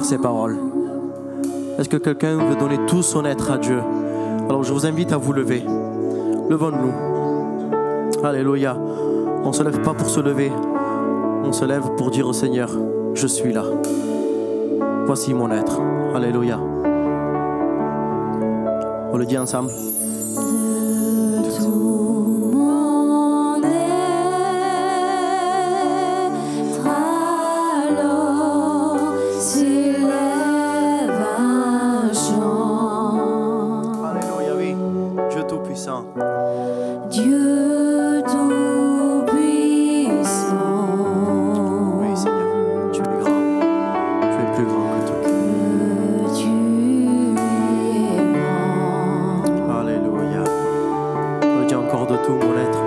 Ces paroles. Est-ce que quelqu'un veut donner tout son être à Dieu? Alors je vous invite à vous lever. Levons-nous. Alléluia. On ne se lève pas pour se lever. On se lève pour dire au Seigneur, je suis là. Voici mon être. Alléluia. On le dit ensemble. Dieu Tout-Puissant. Oui, Seigneur, tu es grand. Tu es plus grand que tout. Que tu es grand. Alléluia. On le dit encore de tout mon être.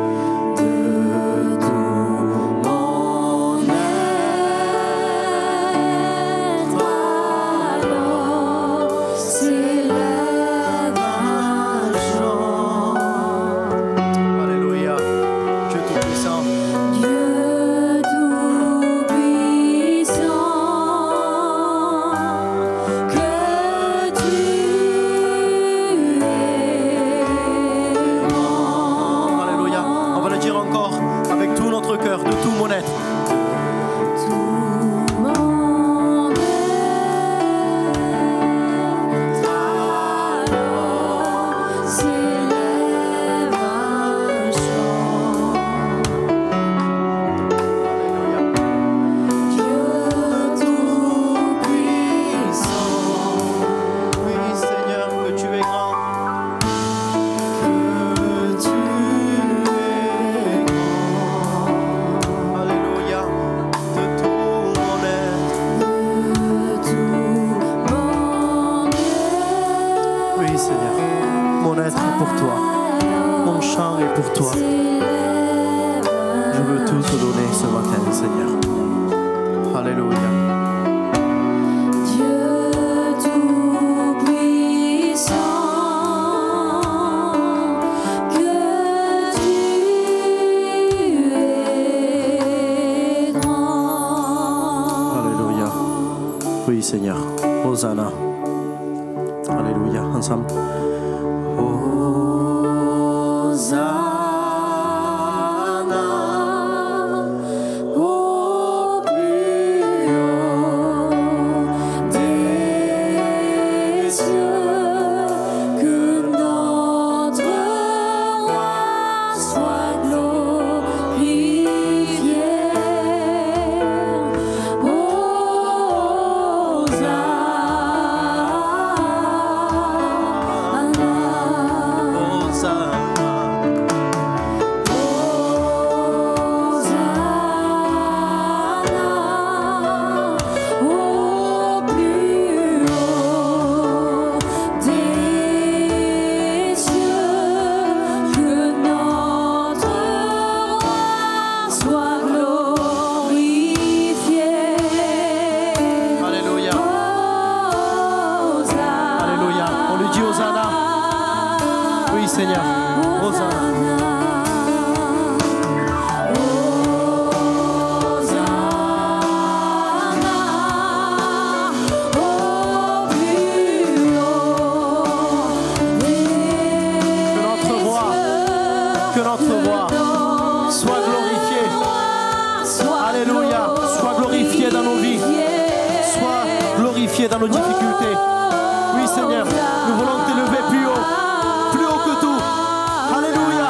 Oui, Seigneur. Hosanna. Alléluia. Ensemble. Hosanna au plus haut des cieux, que notre roi soit glorifié. Seigneur, Hosanna. Que notre roi soit glorifié. Alléluia. Soit glorifié dans nos vies. Soit glorifié dans nos difficultés. Oui, Seigneur, nous voulons t'élever plus haut que tout. Alléluia.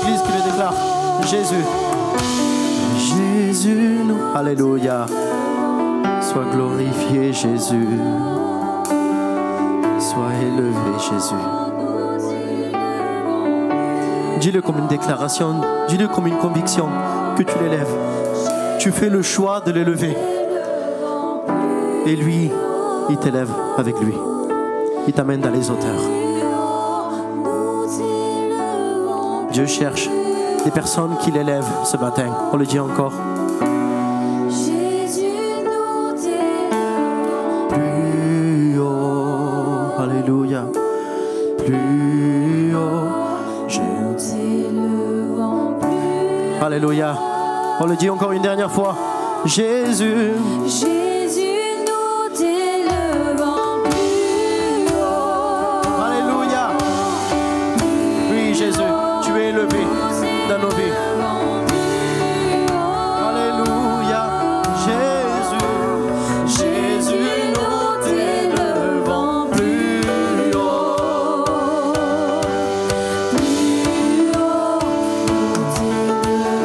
l'église qui le déclare. Jésus. Jésus, nous. Alléluia. Sois glorifié, Jésus. Sois élevé, Jésus. Dis-le comme une déclaration, dis-le comme une conviction que tu l'élèves. Tu fais le choix de l'élever. Et lui, il t'élève avec lui. Il t'amène dans les hauteurs. Dieu cherche des personnes qui l'élèvent ce matin. On le dit encore. Plus haut, alléluia. Plus haut, alléluia. On le dit encore une dernière fois. Jésus. Jésus, nous t'élevons plus haut. Alléluia. Oui, Jésus, tu es élevé dans nos vies. Alléluia. Jésus. Jésus, nous t'élevons plus haut.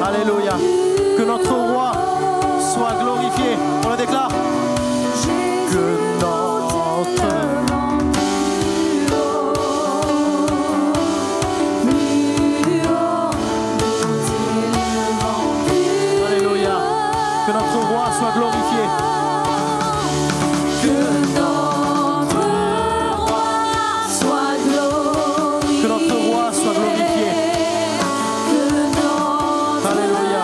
Alléluia. Que notre roi soit glorifié. On le déclare. Que notre Alléluia. Que notre roi soit glorifié. Que notre roi soit glorifié. Que notre roi soit glorifié. Que notre Alléluia.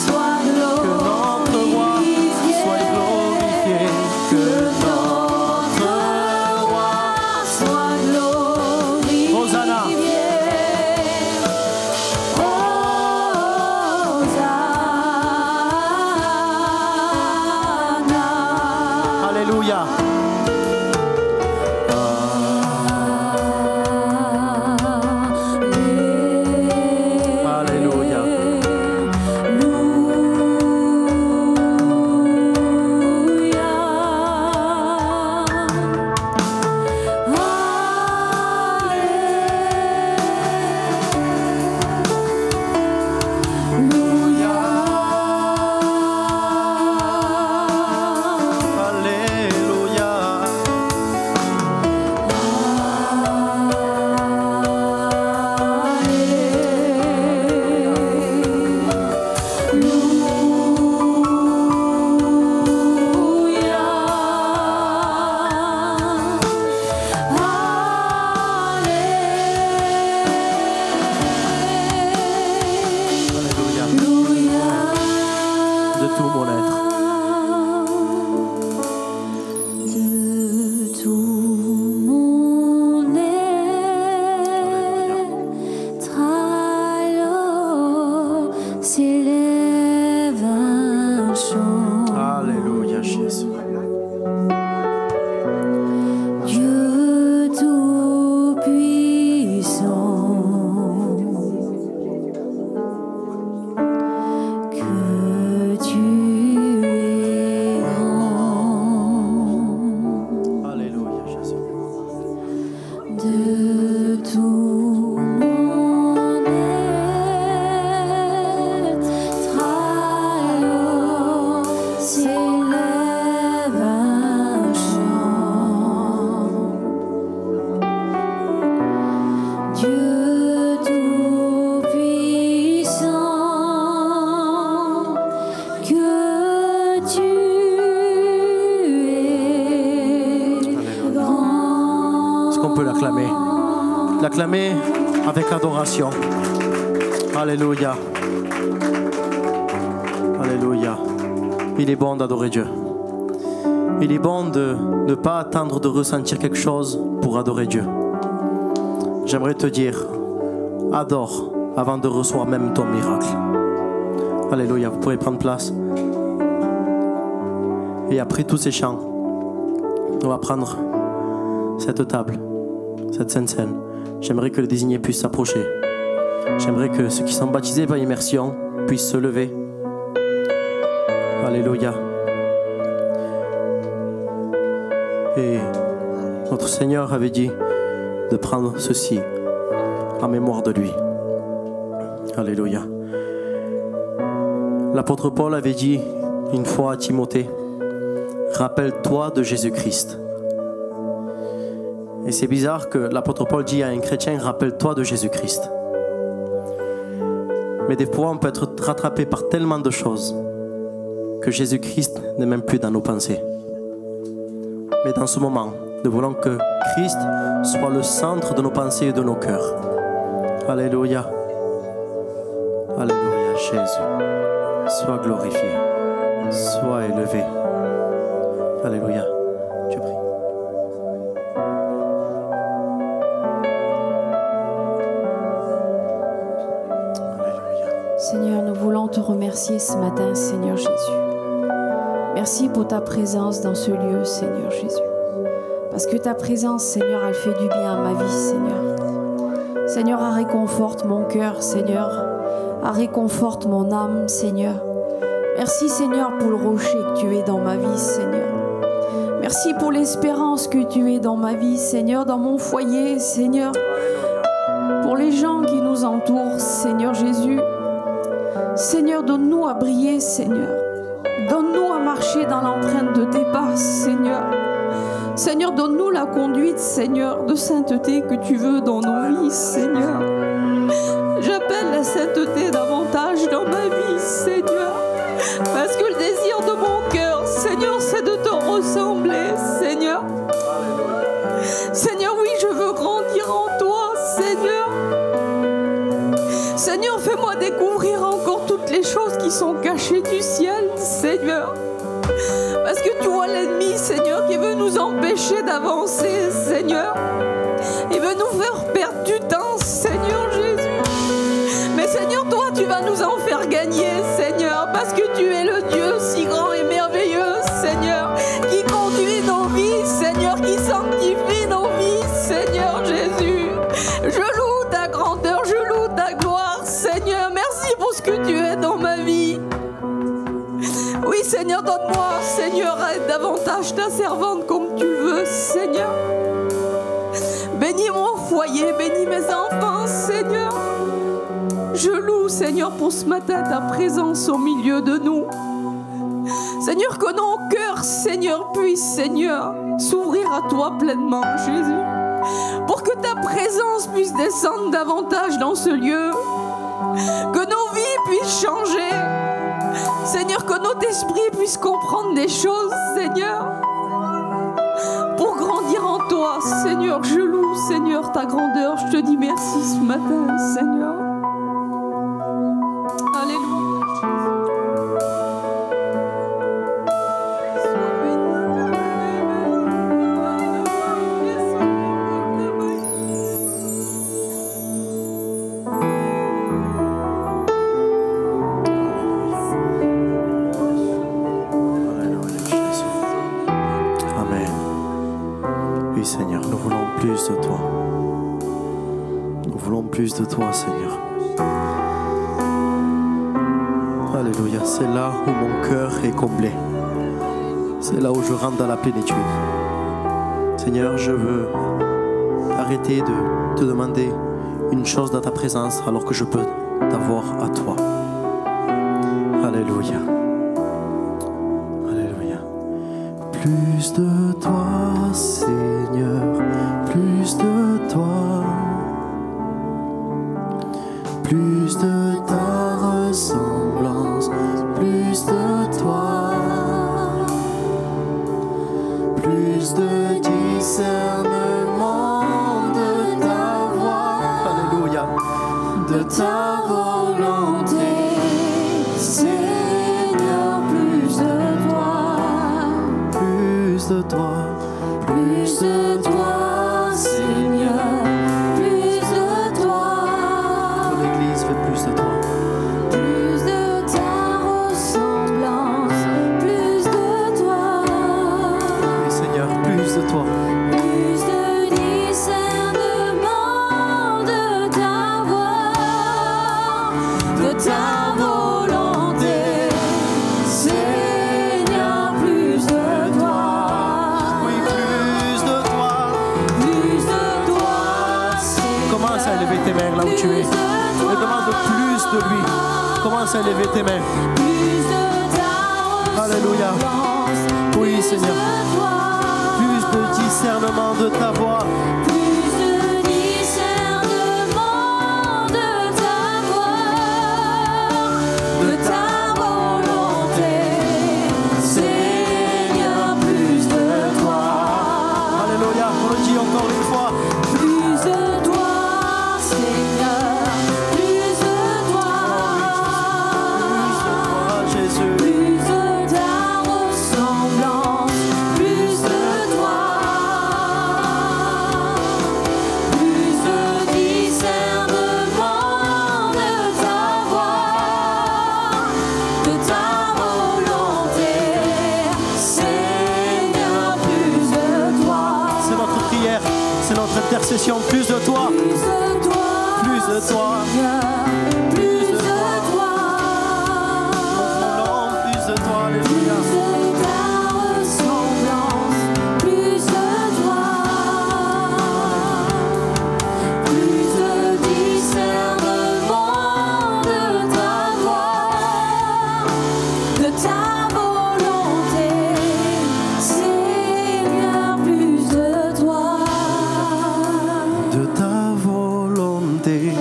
soit Que notre roi soit glorifié. Que notre roi soit glorifié. Hosanna. Hosanna. Alléluia. Alléluia. Alléluia. Alléluia. De tout mon être. De tout mon être, alors s'élève un chant. Alléluia, Jésus. Dieu tout-puissant, que tu es grand. Alléluia, Jésus. De tout mon être, alors s'élève un chant. Dieu tout-puissant, que tu es grand. Est-ce qu'on peut l'acclamer? L'acclamer avec adoration. Alléluia. Alléluia. Il est bon d'adorer Dieu. Il est bon de ne pas attendre de ressentir quelque chose pour adorer Dieu. J'aimerais te dire, adore avant de recevoir même ton miracle. Alléluia. Vous pouvez prendre place. Et après tous ces chants, on va prendre cette table, cette sainte scène. J'aimerais que le désigné puisse s'approcher. J'aimerais que ceux qui sont baptisés par immersion puissent se lever. Alléluia. Et notre Seigneur avait dit de prendre ceci en mémoire de lui. Alléluia. L'apôtre Paul avait dit une fois à Timothée, rappelle-toi de Jésus-Christ. Et c'est bizarre que l'apôtre Paul dit à un chrétien, rappelle-toi de Jésus-Christ. Mais des fois, on peut être rattrapé par tellement de choses que Jésus-Christ n'est même plus dans nos pensées. Mais dans ce moment, nous voulons que Christ soit le centre de nos pensées et de nos cœurs. Alléluia. Alléluia, Jésus. Sois glorifié. Sois élevé. Alléluia. Je prie. Seigneur, nous voulons te remercier ce matin, Seigneur Jésus. Merci pour ta présence dans ce lieu, Seigneur Jésus. Parce que ta présence, Seigneur, elle fait du bien à ma vie, Seigneur. Seigneur, elle réconforte mon cœur, Seigneur. Elle réconforte mon âme, Seigneur. Merci, Seigneur, pour le rocher que tu es dans ma vie, Seigneur. Merci pour l'espérance que tu es dans ma vie, Seigneur, dans mon foyer, Seigneur. Pour les gens qui nous entourent, Seigneur Jésus. Seigneur, donne-nous à briller, Seigneur. Donne-nous à marcher dans l'empreinte de tes pas, Seigneur. Seigneur, donne-nous la conduite, Seigneur, de sainteté que tu veux dans nos vies, Seigneur. J'appelle la sainteté davantage dans ma vie, Seigneur. Parce que le désir de mon cœur, Seigneur, c'est de te ressembler, Seigneur. Seigneur, oui, je veux grandir en toi, Seigneur. Seigneur, fais-moi découvrir encore toutes les choses qui sont cachées du ciel, Seigneur. Parce que tu vois l'ennemi, Seigneur, qui veut nous empêcher d'avancer, Seigneur. Il veut nous faire perdre du temps, Seigneur Jésus. Mais Seigneur, toi, tu vas nous en faire gagner, Seigneur. Parce que tu es le Dieu si grand et merveilleux, Seigneur. Qui conduit nos vies, Seigneur. Qui sanctifie nos vies, Seigneur Jésus. Je loue ta grandeur, je loue ta gloire, Seigneur. Merci pour ce que tu es dans ma vie. Oui, Seigneur, donne-moi, Seigneur, à être davantage ta servante comme tu veux, Seigneur. Bénis mon foyer, bénis mes enfants, Seigneur. Je loue, Seigneur, pour ce matin ta présence au milieu de nous. Seigneur, que nos cœurs, Seigneur, puissent, Seigneur, s'ouvrir à toi pleinement, Jésus. Pour que ta présence puisse descendre davantage dans ce lieu. Que nos vies puissent changer. Seigneur, que notre esprit puisse comprendre des choses, Seigneur. Pour grandir en toi, Seigneur, je loue, Seigneur, ta grandeur. Je te dis merci ce matin, Seigneur. Alléluia. Seigneur, nous voulons plus de toi. Nous voulons plus de toi, Seigneur. Alléluia, c'est là où mon cœur est comblé. C'est là où je rentre dans la plénitude. Seigneur, je veux arrêter de te demander une chose dans ta présence alors que je peux t'avoir à toi. Alléluia. Alléluia. Plus de toi, Seigneur, plus de toi, plus de ta ressemblance, plus de toi, plus de discernement de ta voix, alléluia, de ta volonté, Seigneur, plus de toi, plus de toi. Plus de toi, Seigneur, plus de toi. Ton Église fait plus de toi. Plus de ta ressemblance, plus de toi. Oui, Seigneur, plus de toi. Plus de discernement de ta voix. Commence à élever tes mains là où tu es. Et demande plus de lui. Commence à élever tes mains. Alléluia. Oui, Seigneur. Plus de discernement de ta voix. Intercession, plus de toi, plus de toi, plus de toi, plus de toi, plus de toi, alléluia. Plus de ta ressemblance, plus de toi, plus de discernement de ta voix, de ta volonté, Seigneur, plus de toi. De ta volonté,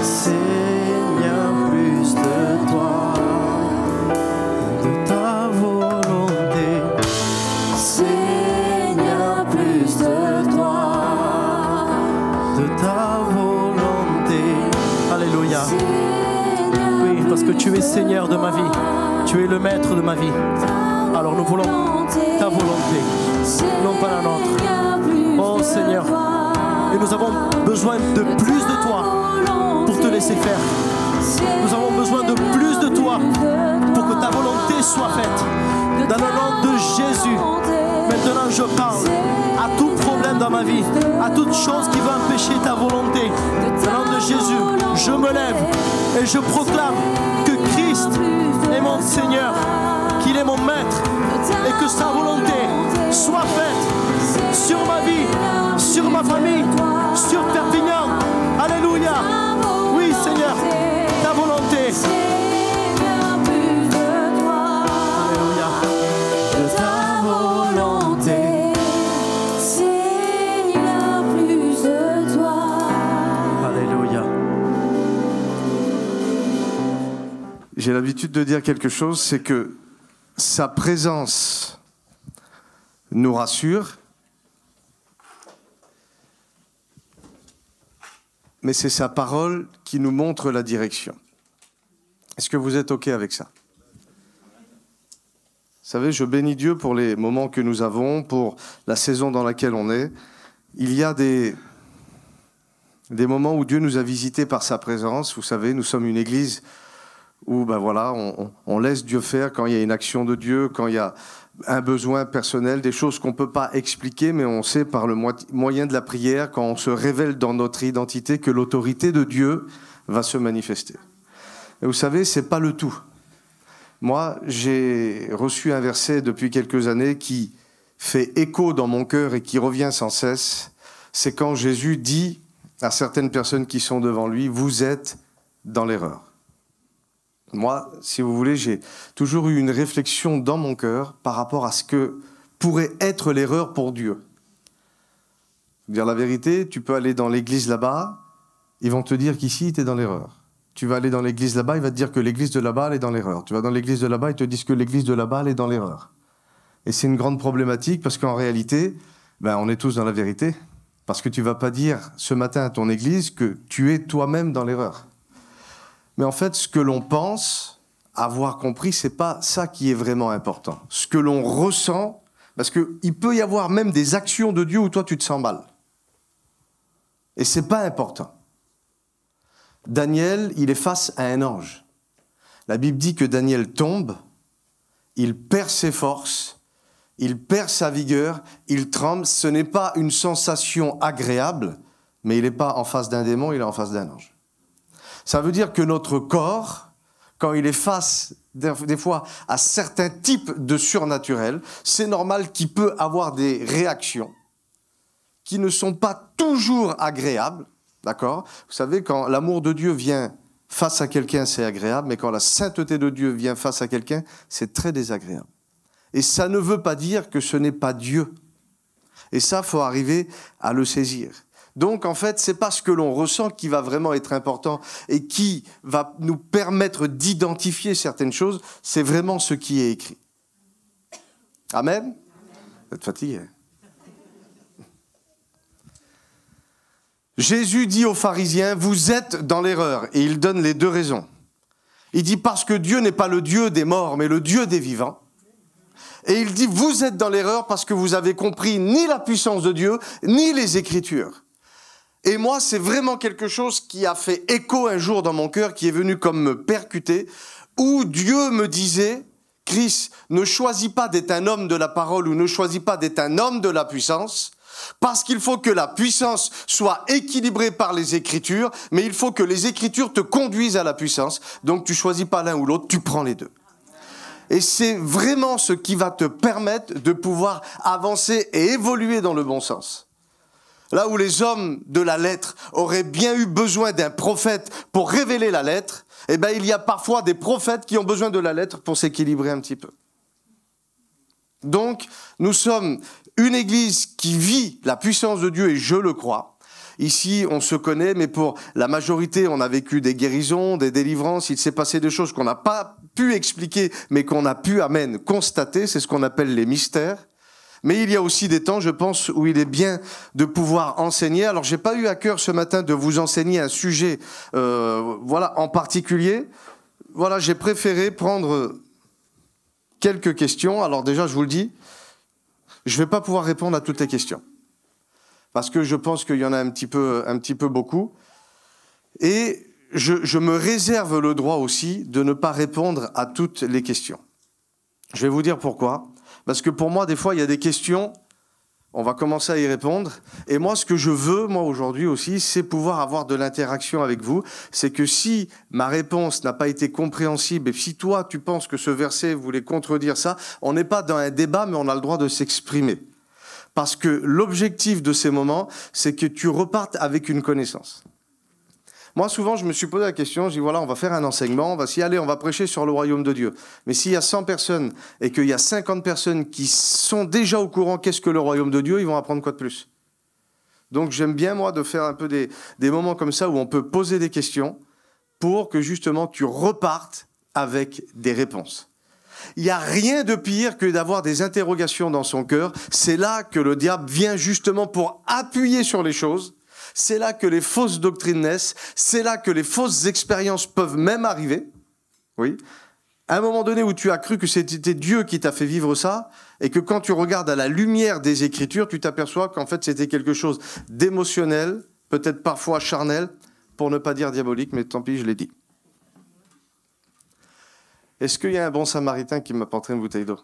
Seigneur, plus de toi. De ta volonté, Seigneur, plus de toi. De ta volonté. Alléluia. Oui, parce que tu es Seigneur de ma vie. Tu es le maître de ma vie. Alors nous voulons ta volonté, non pas la nôtre. Oh Seigneur. Et nous avons besoin de plus de toi pour te laisser faire. Nous avons besoin de plus de toi pour que ta volonté soit faite. Dans le nom de Jésus, maintenant je parle à tout problème dans ma vie, à toute chose qui va empêcher ta volonté. Dans le nom de Jésus, je me lève et je proclame que Christ est mon Seigneur, qu'il est mon maître et que sa volonté soit faite sur ma vie, sur ma famille, sur Perpignan. Alléluia. Oui, Seigneur, ta volonté. Alléluia. De ta volonté. Seigneur, plus de toi. Alléluia. J'ai l'habitude de dire quelque chose, c'est que sa présence nous rassure, mais c'est sa parole qui nous montre la direction. Est-ce que vous êtes OK avec ça? Vous savez, je bénis Dieu pour les moments que nous avons, pour la saison dans laquelle on est. Il y a des moments où Dieu nous a visités par sa présence. Vous savez, nous sommes une église où voilà, on laisse Dieu faire quand il y a une action de Dieu, quand il y a un besoin personnel, des choses qu'on ne peut pas expliquer, mais on sait par le moyen de la prière, quand on se révèle dans notre identité, que l'autorité de Dieu va se manifester. Et vous savez, ce n'est pas le tout. Moi, j'ai reçu un verset depuis quelques années qui fait écho dans mon cœur et qui revient sans cesse. C'est quand Jésus dit à certaines personnes qui sont devant lui, « Vous êtes dans l'erreur ». Moi, si vous voulez, j'ai toujours eu une réflexion dans mon cœur par rapport à ce que pourrait être l'erreur pour Dieu. Pour dire la vérité, tu peux aller dans l'église là-bas, ils vont te dire qu'ici, tu es dans l'erreur. Tu vas aller dans l'église là-bas, il va te dire que l'église de là-bas, elle est dans l'erreur. Tu vas dans l'église de là-bas, ils te disent que l'église de là-bas, elle est dans l'erreur. Et c'est une grande problématique parce qu'en réalité, on est tous dans la vérité. Parce que tu ne vas pas dire ce matin à ton église que tu es toi-même dans l'erreur. Mais en fait, ce que l'on pense avoir compris, ce n'est pas ça qui est vraiment important. Ce que l'on ressent, parce qu'il peut y avoir même des actions de Dieu où toi, tu te sens mal. Et ce n'est pas important. Daniel, il est face à un ange. La Bible dit que Daniel tombe, il perd ses forces, il perd sa vigueur, il tremble. Ce n'est pas une sensation agréable, mais il n'est pas en face d'un démon, il est en face d'un ange. Ça veut dire que notre corps, quand il est face, des fois, à certains types de surnaturel, c'est normal qu'il peut avoir des réactions qui ne sont pas toujours agréables. D'accord? Vous savez, quand l'amour de Dieu vient face à quelqu'un, c'est agréable, mais quand la sainteté de Dieu vient face à quelqu'un, c'est très désagréable. Et ça ne veut pas dire que ce n'est pas Dieu. Et ça, il faut arriver à le saisir. Donc, en fait, c'est pas ce que l'on ressent qui va vraiment être important et qui va nous permettre d'identifier certaines choses, c'est vraiment ce qui est écrit. Amen? Vous êtes fatigué. Jésus dit aux pharisiens, vous êtes dans l'erreur. Et il donne les deux raisons. Il dit, parce que Dieu n'est pas le Dieu des morts, mais le Dieu des vivants. Et il dit, vous êtes dans l'erreur parce que vous avez compris ni la puissance de Dieu, ni les Écritures. Et moi, c'est vraiment quelque chose qui a fait écho un jour dans mon cœur, qui est venu comme me percuter, où Dieu me disait, Chris, ne choisis pas d'être un homme de la parole ou ne choisis pas d'être un homme de la puissance, parce qu'il faut que la puissance soit équilibrée par les Écritures, mais il faut que les Écritures te conduisent à la puissance. Donc tu choisis pas l'un ou l'autre, tu prends les deux. Et c'est vraiment ce qui va te permettre de pouvoir avancer et évoluer dans le bon sens. Là où les hommes de la lettre auraient bien eu besoin d'un prophète pour révéler la lettre, eh ben, il y a parfois des prophètes qui ont besoin de la lettre pour s'équilibrer un petit peu. Donc, nous sommes une église qui vit la puissance de Dieu et je le crois. Ici, on se connaît, mais pour la majorité, on a vécu des guérisons, des délivrances. Il s'est passé des choses qu'on n'a pas pu expliquer, mais qu'on a pu, amen, constater. C'est ce qu'on appelle les mystères. Mais il y a aussi des temps, je pense, où il est bien de pouvoir enseigner. Alors, j'ai pas eu à cœur ce matin de vous enseigner un sujet, en particulier. Voilà, j'ai préféré prendre quelques questions. Alors déjà, je vous le dis, je vais pas pouvoir répondre à toutes les questions. Parce que je pense qu'il y en a un petit peu beaucoup. Et je me réserve le droit aussi de ne pas répondre à toutes les questions. Je vais vous dire pourquoi. Parce que pour moi, des fois, il y a des questions, on va commencer à y répondre. Et moi, ce que je veux, moi, aujourd'hui aussi, c'est pouvoir avoir de l'interaction avec vous. C'est que si ma réponse n'a pas été compréhensible, et si toi, tu penses que ce verset voulait contredire ça, on n'est pas dans un débat, mais on a le droit de s'exprimer. Parce que l'objectif de ces moments, c'est que tu repartes avec une connaissance. Moi, souvent, je me suis posé la question, je dis, voilà, on va faire un enseignement, on va s'y aller, on va prêcher sur le royaume de Dieu. Mais s'il y a 100 personnes et qu'il y a 50 personnes qui sont déjà au courant qu'est-ce que le royaume de Dieu, ils vont apprendre quoi de plus? Donc, j'aime bien, moi, de faire un peu des moments comme ça où on peut poser des questions pour que, justement, tu repartes avec des réponses. Il n'y a rien de pire que d'avoir des interrogations dans son cœur. C'est là que le diable vient justement pour appuyer sur les choses. C'est là que les fausses doctrines naissent. C'est là que les fausses expériences peuvent même arriver. Oui. À un moment donné où tu as cru que c'était Dieu qui t'a fait vivre ça, et que quand tu regardes à la lumière des Écritures, tu t'aperçois qu'en fait c'était quelque chose d'émotionnel, peut-être parfois charnel, pour ne pas dire diabolique, mais tant pis, je l'ai dit. Est-ce qu'il y a un bon samaritain qui m'apporterait une bouteille d'eau?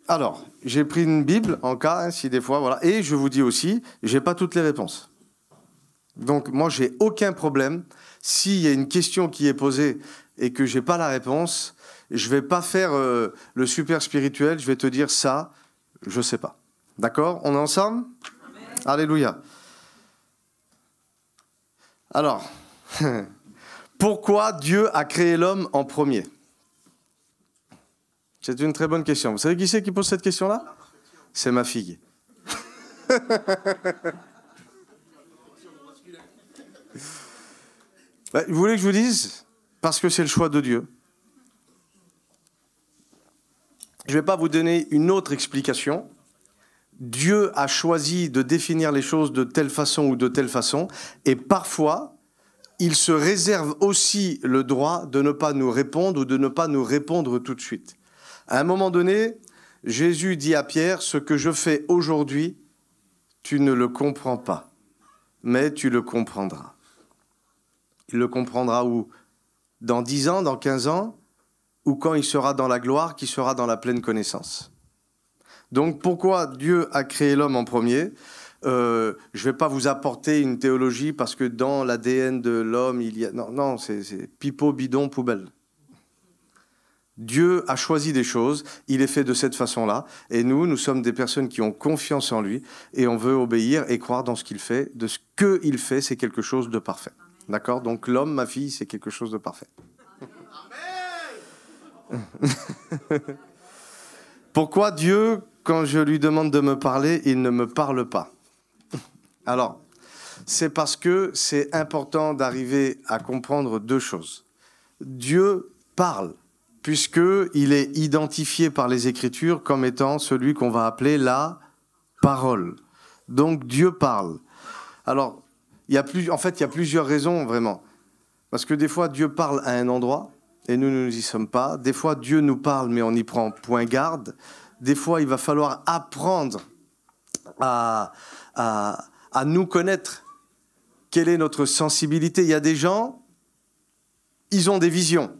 Alors, j'ai pris une Bible en cas, si des fois, voilà. Et je vous dis aussi, j'ai pas toutes les réponses. Donc, moi, j'ai aucun problème. S'il y a une question qui est posée et que j'ai pas la réponse, je vais pas faire le super spirituel. Je vais te dire ça, je sais pas. D'accord? On est ensemble? Amen. Alléluia. Alors... Pourquoi Dieu a créé l'homme en premier? C'est une très bonne question. Vous savez qui c'est qui pose cette question-là? C'est ma fille. Vous voulez que je vous dise? Parce que c'est le choix de Dieu. Je ne vais pas vous donner une autre explication. Dieu a choisi de définir les choses de telle façon ou de telle façon, et parfois... il se réserve aussi le droit de ne pas nous répondre ou de ne pas nous répondre tout de suite. À un moment donné, Jésus dit à Pierre, ce que je fais aujourd'hui, tu ne le comprends pas, mais tu le comprendras. Il le comprendra où? Dans 10 ans, dans 15 ans, ou quand il sera dans la gloire, qu'il sera dans la pleine connaissance. Donc pourquoi Dieu a créé l'homme en premier ? Je ne vais pas vous apporter une théologie parce que dans l'ADN de l'homme, il y a... Non, c'est pipeau, bidon, poubelle. Dieu a choisi des choses, il est fait de cette façon-là, et nous sommes des personnes qui ont confiance en lui, et on veut obéir et croire dans ce qu'il fait. De ce qu'il fait, c'est quelque chose de parfait. D'accord ? Donc l'homme, ma fille, c'est quelque chose de parfait. Pourquoi Dieu, quand je lui demande de me parler, il ne me parle pas ? Alors, c'est parce que c'est important d'arriver à comprendre deux choses. Dieu parle, puisqu'il est identifié par les Écritures comme étant celui qu'on va appeler la parole. Donc Dieu parle. Alors, il y a plusieurs raisons vraiment. Parce que des fois, Dieu parle à un endroit, et nous ne nous y sommes pas. Des fois, Dieu nous parle, mais on n'y prend point garde. Des fois, il va falloir apprendre à nous connaître. Quelle est notre sensibilité ? Il y a des gens, ils ont des visions.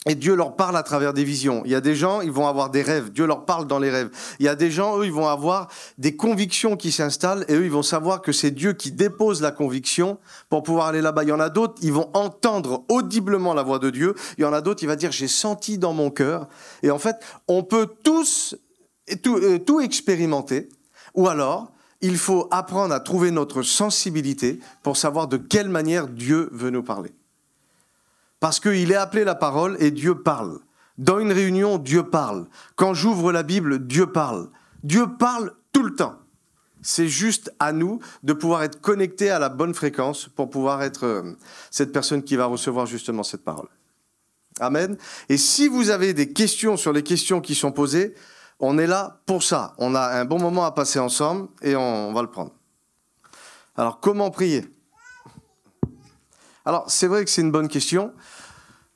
Et Dieu leur parle à travers des visions. Il y a des gens, ils vont avoir des rêves. Dieu leur parle dans les rêves. Il y a des gens, eux, ils vont avoir des convictions qui s'installent et eux, ils vont savoir que c'est Dieu qui dépose la conviction pour pouvoir aller là-bas. Il y en a d'autres, ils vont entendre audiblement la voix de Dieu. Il y en a d'autres, il va dire, j'ai senti dans mon cœur. Et en fait, on peut tous tout expérimenter. Ou alors, il faut apprendre à trouver notre sensibilité pour savoir de quelle manière Dieu veut nous parler. Parce qu'il est appelé la parole et Dieu parle. Dans une réunion, Dieu parle. Quand j'ouvre la Bible, Dieu parle. Dieu parle tout le temps. C'est juste à nous de pouvoir être connectés à la bonne fréquence pour pouvoir être cette personne qui va recevoir justement cette parole. Amen. Et si vous avez des questions sur les questions qui sont posées, on est là pour ça. On a un bon moment à passer ensemble et on va le prendre. Alors, comment prier ? Alors, c'est vrai que c'est une bonne question.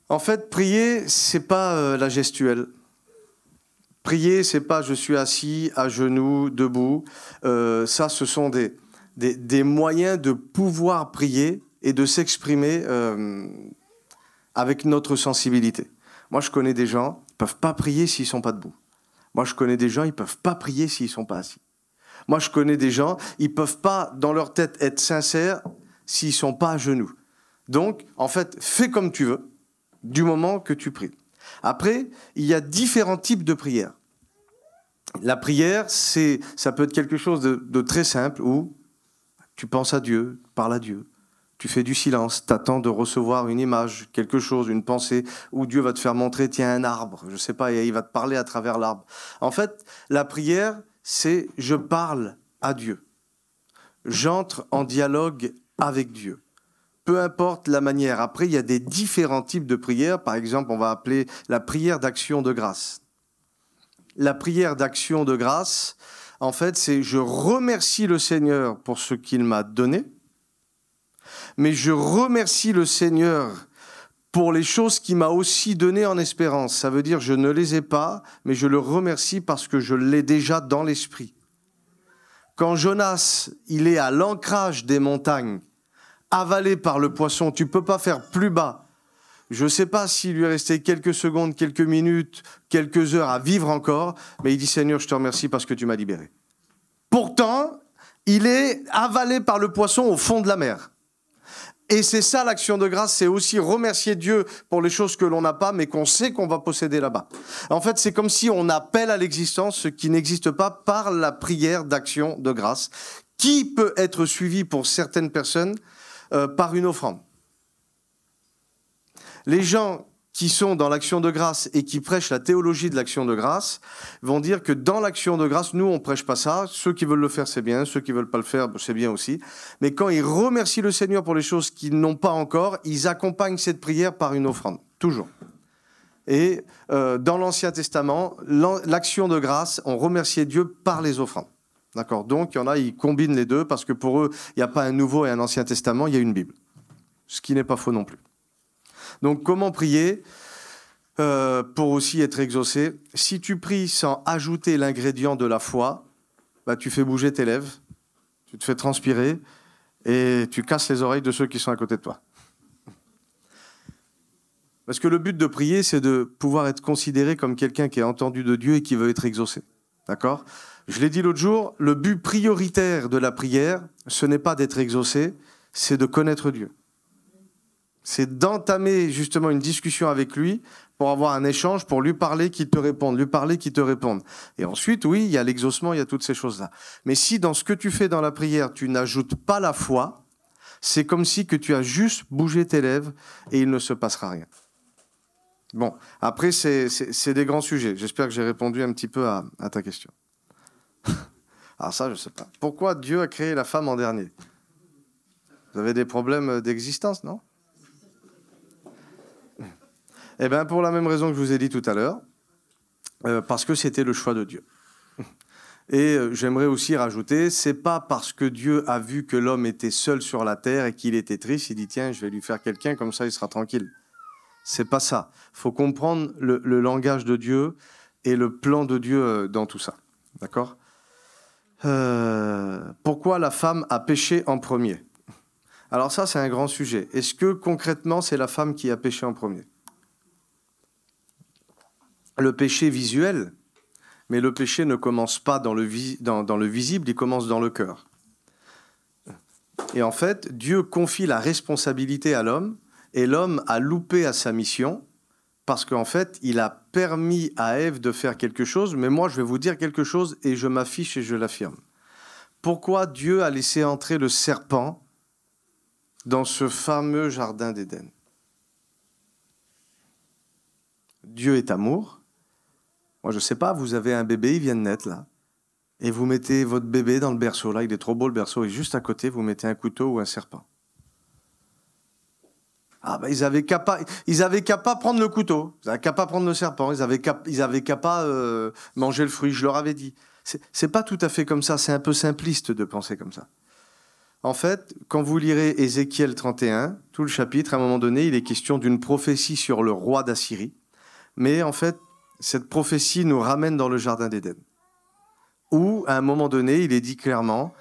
En fait, prier, c'est pas la gestuelle. Prier, c'est pas je suis assis, à genoux, debout. Ça, ce sont des moyens de pouvoir prier et de s'exprimer avec notre sensibilité. Moi, je connais des gens qui ne peuvent pas prier s'ils ne sont pas debout. Moi, je connais des gens qui ne peuvent pas prier s'ils ne sont pas assis. Moi, je connais des gens, ils ne peuvent pas, dans leur tête, être sincères s'ils ne sont pas à genoux. Donc, en fait, fais comme tu veux, du moment que tu pries. Après, il y a différents types de prières. La prière, ça peut être quelque chose de très simple où tu penses à Dieu, parles à Dieu. Tu fais du silence, t'attends de recevoir une image, quelque chose, une pensée, où Dieu va te faire montrer, tiens, un arbre, je sais pas, et il va te parler à travers l'arbre. En fait, la prière, c'est je parle à Dieu. J'entre en dialogue avec Dieu. Peu importe la manière. Après, il y a des différents types de prières. Par exemple, on va appeler la prière d'action de grâce. La prière d'action de grâce, en fait, c'est je remercie le Seigneur pour ce qu'il m'a donné, mais je remercie le Seigneur pour les choses qu'il m'a aussi données en espérance. Ça veut dire je ne les ai pas, mais je le remercie parce que je l'ai déjà dans l'esprit. Quand Jonas, il est à l'ancrage des montagnes, avalé par le poisson, tu ne peux pas faire plus bas. Je ne sais pas s'il lui est resté quelques secondes, quelques minutes, quelques heures à vivre encore, mais il dit « Seigneur, je te remercie parce que tu m'as libéré ». Pourtant, il est avalé par le poisson au fond de la mer. Et c'est ça l'action de grâce, c'est aussi remercier Dieu pour les choses que l'on n'a pas, mais qu'on sait qu'on va posséder là-bas. En fait, c'est comme si on appelle à l'existence ce qui n'existe pas par la prière d'action de grâce, qui peut être suivie pour certaines personnes par une offrande. Les gens qui sont dans l'action de grâce et qui prêchent la théologie de l'action de grâce vont dire que dans l'action de grâce, nous, on ne prêche pas ça. Ceux qui veulent le faire, c'est bien. Ceux qui ne veulent pas le faire, c'est bien aussi. Mais quand ils remercient le Seigneur pour les choses qu'ils n'ont pas encore, ils accompagnent cette prière par une offrande. Toujours. Et dans l'Ancien Testament, l'action de grâce, on remerciait Dieu par les offrandes. D'accord ? Donc, il y en a, ils combinent les deux parce que pour eux, il n'y a pas un Nouveau et un Ancien Testament, il y a une Bible. Ce qui n'est pas faux non plus. Donc, comment prier pour aussi être exaucé ? Si tu pries sans ajouter l'ingrédient de la foi, bah, tu fais bouger tes lèvres, tu te fais transpirer et tu casses les oreilles de ceux qui sont à côté de toi. Parce que le but de prier, c'est de pouvoir être considéré comme quelqu'un qui est entendu de Dieu et qui veut être exaucé. D'accord ? Je l'ai dit l'autre jour, le but prioritaire de la prière, ce n'est pas d'être exaucé, c'est de connaître Dieu. C'est d'entamer justement une discussion avec lui pour avoir un échange, pour lui parler, qu'il te réponde, lui parler, qu'il te réponde. Et ensuite, oui, il y a l'exaucement, il y a toutes ces choses-là. Mais si dans ce que tu fais dans la prière, tu n'ajoutes pas la foi, c'est comme si que tu as juste bougé tes lèvres et il ne se passera rien. Bon, après, c'est des grands sujets. J'espère que j'ai répondu un petit peu à ta question. Alors ça, je ne sais pas. Pourquoi Dieu a créé la femme en dernier? Vous avez des problèmes d'existence, non? Eh bien, pour la même raison que je vous ai dit tout à l'heure, parce que c'était le choix de Dieu. Et j'aimerais aussi rajouter, c'est pas parce que Dieu a vu que l'homme était seul sur la terre et qu'il était triste, il dit tiens, je vais lui faire quelqu'un, comme ça il sera tranquille. C'est pas ça. Il faut comprendre le langage de Dieu et le plan de Dieu dans tout ça. D'accord ? Pourquoi la femme a péché en premier? Alors ça, c'est un grand sujet. Est-ce que concrètement, c'est la femme qui a péché en premier? Le péché visuel, mais le péché ne commence pas dans le visible, il commence dans le cœur. Et en fait, Dieu confie la responsabilité à l'homme, et l'homme a loupé à sa mission, parce qu'en fait, il a permis à Ève de faire quelque chose, mais moi, je vais vous dire quelque chose, et je m'affiche et je l'affirme. Pourquoi Dieu a laissé entrer le serpent dans ce fameux jardin d'Éden? Dieu est amour. Moi, je ne sais pas, vous avez un bébé, il vient de naître, là, et vous mettez votre bébé dans le berceau, là, il est trop beau, le berceau, et juste à côté, vous mettez un couteau ou un serpent. Ah ben, ils avaient qu'à pas prendre le couteau, ils n'avaient qu'à pas prendre le serpent, ils avaient qu'à pas manger le fruit, je leur avais dit. C'est pas tout à fait comme ça, c'est un peu simpliste de penser comme ça. En fait, quand vous lirez Ézéchiel 31, tout le chapitre, à un moment donné, il est question d'une prophétie sur le roi d'Assyrie, mais en fait, cette prophétie nous ramène dans le jardin d'Éden, où, à un moment donné, il est dit clairement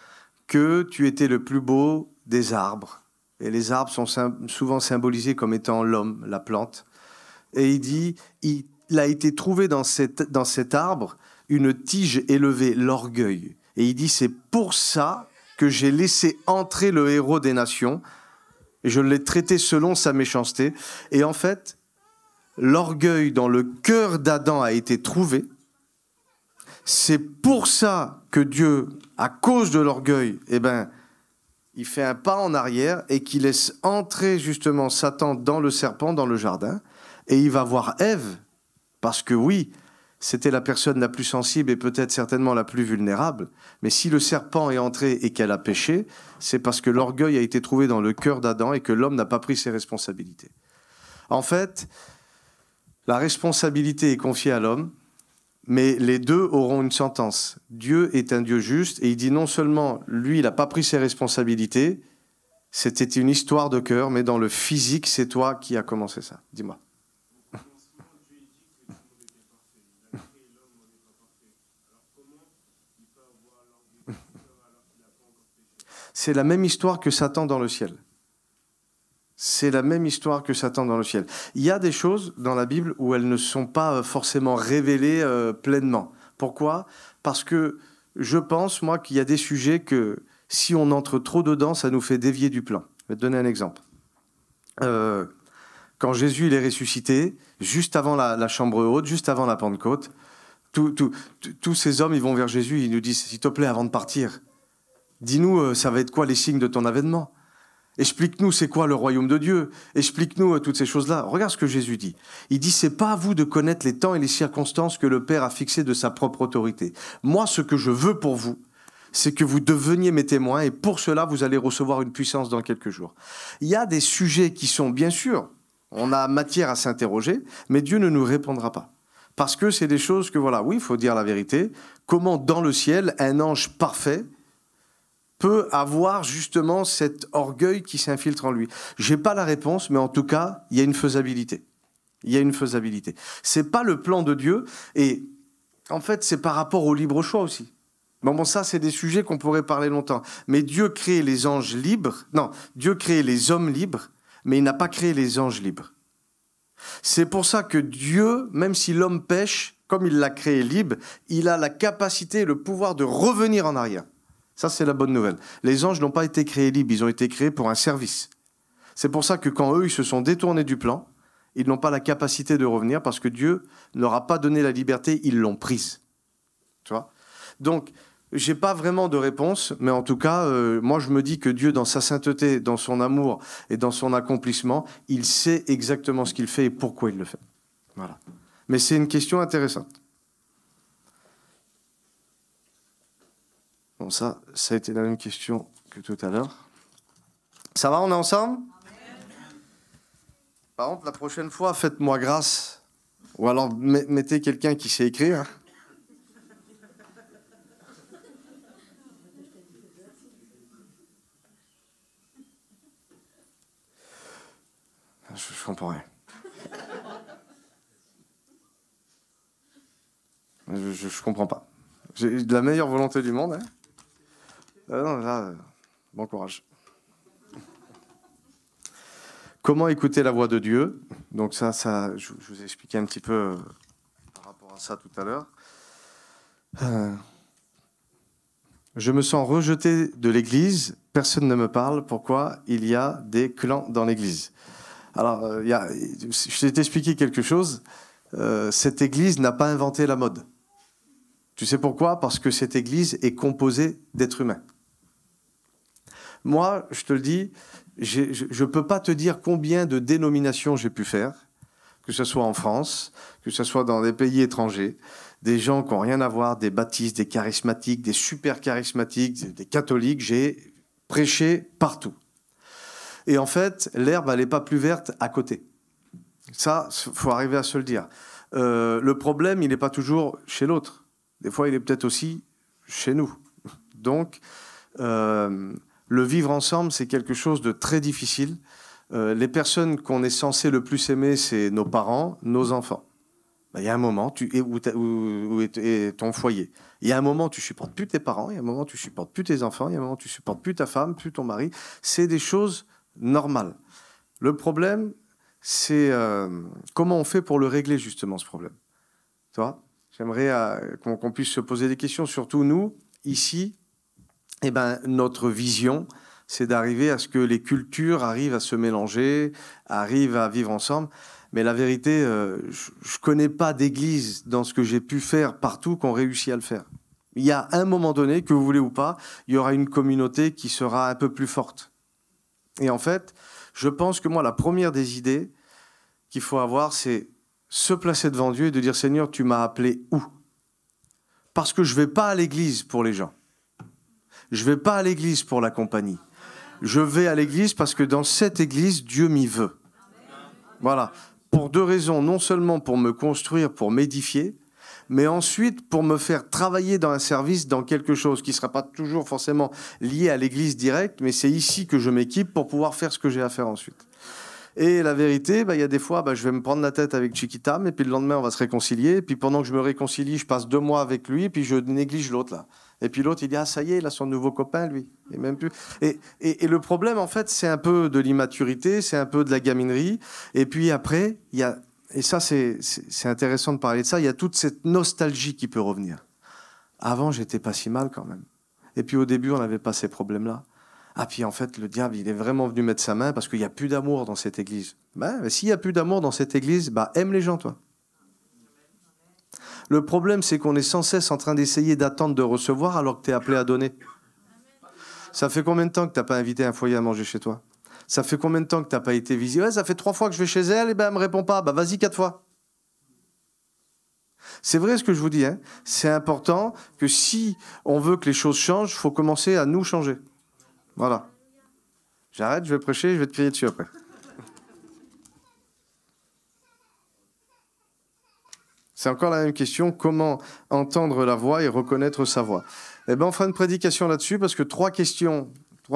que tu étais le plus beau des arbres. Et les arbres sont souvent symbolisés comme étant l'homme, la plante. Et il dit, il a été trouvé dans cet arbre une tige élevée, l'orgueil. Et il dit, c'est pour ça que j'ai laissé entrer le héros des nations, et je l'ai traité selon sa méchanceté. Et en fait, l'orgueil dans le cœur d'Adam a été trouvé. C'est pour ça que Dieu, à cause de l'orgueil, il fait un pas en arrière et qu'il laisse entrer justement Satan dans le serpent, dans le jardin. Et il va voir Ève, parce que oui, c'était la personne la plus sensible et peut-être certainement la plus vulnérable. Mais si le serpent est entré et qu'elle a péché, c'est parce que l'orgueil a été trouvé dans le cœur d'Adam et que l'homme n'a pas pris ses responsabilités. En fait, la responsabilité est confiée à l'homme, mais les deux auront une sentence. Dieu est un Dieu juste, et il dit non seulement, lui, il n'a pas pris ses responsabilités, c'était une histoire de cœur, mais dans le physique, c'est toi qui as commencé ça. Dis-moi. C'est la même histoire que Satan dans le ciel. C'est la même histoire que Satan dans le ciel. Il y a des choses dans la Bible où elles ne sont pas forcément révélées pleinement. Pourquoi ? Parce que je pense, moi, qu'il y a des sujets que, si on entre trop dedans, ça nous fait dévier du plan. Je vais te donner un exemple. Quand Jésus il est ressuscité, juste avant la chambre haute, juste avant la Pentecôte, tous ces hommes ils vont vers Jésus, ils nous disent, s'il te plaît, avant de partir, dis-nous, ça va être quoi les signes de ton avènement ? Explique-nous c'est quoi le royaume de Dieu. Explique-nous toutes ces choses-là. Regarde ce que Jésus dit. Il dit, c'est pas à vous de connaître les temps et les circonstances que le Père a fixées de sa propre autorité. Moi, ce que je veux pour vous, c'est que vous deveniez mes témoins et pour cela, vous allez recevoir une puissance dans quelques jours. Il y a des sujets qui sont, bien sûr, on a matière à s'interroger, mais Dieu ne nous répondra pas. Parce que c'est des choses que, voilà, oui, il faut dire la vérité. Comment, dans le ciel, un ange parfait peut avoir justement cet orgueil qui s'infiltre en lui. Je n'ai pas la réponse, mais en tout cas, il y a une faisabilité. Il y a une faisabilité. Ce n'est pas le plan de Dieu, et en fait, c'est par rapport au libre choix aussi. Bon, ça, c'est des sujets qu'on pourrait parler longtemps. Mais Dieu crée les anges libres. Non, Dieu crée les hommes libres, mais il n'a pas créé les anges libres. C'est pour ça que Dieu, même si l'homme pêche, comme il l'a créé libre, il a la capacité, le pouvoir de revenir en arrière. Ça, c'est la bonne nouvelle. Les anges n'ont pas été créés libres, ils ont été créés pour un service. C'est pour ça que quand eux, ils se sont détournés du plan, ils n'ont pas la capacité de revenir parce que Dieu ne leur a pas donné la liberté, ils l'ont prise. Tu vois ? Donc, je n'ai pas vraiment de réponse, mais en tout cas, moi je me dis que Dieu, dans sa sainteté, dans son amour et dans son accomplissement, il sait exactement ce qu'il fait et pourquoi il le fait. Voilà. Mais c'est une question intéressante. Bon, ça a été la même question que tout à l'heure. Ça va, on est ensemble ? Par contre, la prochaine fois, faites-moi grâce. Ou alors, mettez quelqu'un qui sait écrire. Je comprends rien. Je comprends pas. J'ai de la meilleure volonté du monde. Hein. Non, là, bon courage. Comment écouter la voix de Dieu ? Donc ça je vous ai expliqué un petit peu par rapport à ça tout à l'heure. Je me sens rejeté de l'Église. Personne ne me parle. Pourquoi ? Il y a des clans dans l'Église. Alors, je vais t'expliquer quelque chose. Cette Église n'a pas inventé la mode. Tu sais pourquoi ? Parce que cette Église est composée d'êtres humains. Moi, je te le dis, je ne peux pas te dire combien de dénominations j'ai pu faire, que ce soit en France, que ce soit dans des pays étrangers, des gens qui n'ont rien à voir, des baptistes, des charismatiques, des super charismatiques, des catholiques. J'ai prêché partout. Et en fait, l'herbe, elle n'est pas plus verte à côté. Ça, il faut arriver à se le dire. Le problème, il n'est pas toujours chez l'autre. Des fois, il est peut-être aussi chez nous. Donc, le vivre ensemble, c'est quelque chose de très difficile. Les personnes qu'on est censé le plus aimer, c'est nos parents, nos enfants. Il y a un moment où est ton foyer. Il y a un moment où tu supportes plus tes parents, il y a un moment où tu supportes plus tes enfants, il y a un moment où tu supportes plus ta femme, plus ton mari. C'est des choses normales. Le problème, c'est comment on fait pour le régler, justement, ce problème. Tu vois ? J'aimerais qu'on puisse se poser des questions, surtout nous, ici. Eh ben, notre vision, c'est d'arriver à ce que les cultures arrivent à se mélanger, arrivent à vivre ensemble. Mais la vérité, je ne connais pas d'église dans ce que j'ai pu faire partout qu'on réussit à le faire. Il y a un moment donné, que vous voulez ou pas, il y aura une communauté qui sera un peu plus forte. Et en fait, je pense que moi, la première des idées qu'il faut avoir, c'est se placer devant Dieu et de dire « Seigneur, tu m'as appelé où ?» Parce que je ne vais pas à l'église pour les gens. Je ne vais pas à l'église pour la compagnie. Je vais à l'église parce que dans cette église, Dieu m'y veut. Voilà. Pour deux raisons. Non seulement pour me construire, pour m'édifier, mais ensuite pour me faire travailler dans un service, dans quelque chose qui ne sera pas toujours forcément lié à l'église directe, mais c'est ici que je m'équipe pour pouvoir faire ce que j'ai à faire ensuite. Et la vérité, il y a des fois, je vais me prendre la tête avec Chiquita, et puis le lendemain, on va se réconcilier. Et puis pendant que je me réconcilie, je passe 2 mois avec lui, et puis je néglige l'autre, là. Et puis l'autre, il dit « Ah, ça y est, il a son nouveau copain, lui. » Et même plus. Et le problème, en fait, c'est un peu de l'immaturité, c'est un peu de la gaminerie. Et puis après, il y a... Et ça, c'est intéressant de parler de ça. Il y a toute cette nostalgie qui peut revenir. Avant, j'étais pas si mal, quand même. Et puis au début, on n'avait pas ces problèmes-là. Ah, puis en fait, le diable, il est vraiment venu mettre sa main parce qu'il n'y a plus d'amour dans cette église. Mais s'il n'y a plus d'amour dans cette église, aime les gens, toi. Le problème, c'est qu'on est sans cesse en train d'essayer d'attendre de recevoir alors que tu es appelé à donner. Ça fait combien de temps que tu n'as pas invité un foyer à manger chez toi ? Ça fait combien de temps que tu n'as pas été visité ? Ouais, ça fait 3 fois que je vais chez elle, et elle me répond pas. Vas-y 4 fois. C'est vrai ce que je vous dis. Hein. C'est important que si on veut que les choses changent, il faut commencer à nous changer. Voilà. J'arrête, je vais prêcher, je vais te crier dessus après. C'est encore la même question, comment entendre la voix et reconnaître sa voix ? On fera une prédication là-dessus parce que 3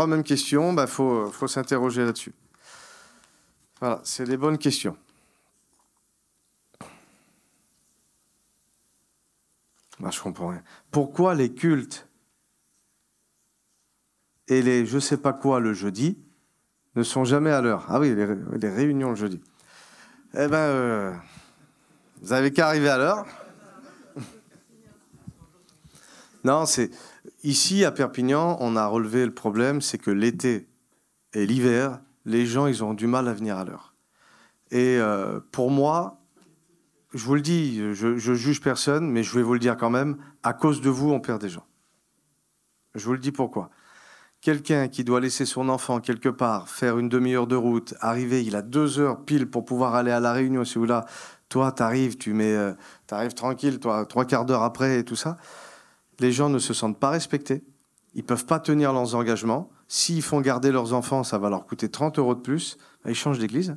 mêmes questions, faut s'interroger là-dessus. Voilà, c'est des bonnes questions. Je comprends rien. Pourquoi les cultes et les je sais pas quoi le jeudi ne sont jamais à l'heure ? Ah oui, les réunions le jeudi. Vous avez qu'à arriver à l'heure. Non, ici à Perpignan, on a relevé le problème, c'est que l'été et l'hiver, les gens, ils ont du mal à venir à l'heure. Et pour moi, je vous le dis, je juge personne, mais je vais vous le dire quand même, à cause de vous, on perd des gens. Je vous le dis pourquoi. Quelqu'un qui doit laisser son enfant quelque part, faire une demi-heure de route, arriver, il a 2 heures pile pour pouvoir aller à la réunion, c'est où là, toi, t'arrives tranquille, toi, 3/4 d'heure après et tout ça. Les gens ne se sentent pas respectés. Ils ne peuvent pas tenir leurs engagements. S'ils font garder leurs enfants, ça va leur coûter 30 € de plus. Ils changent d'église.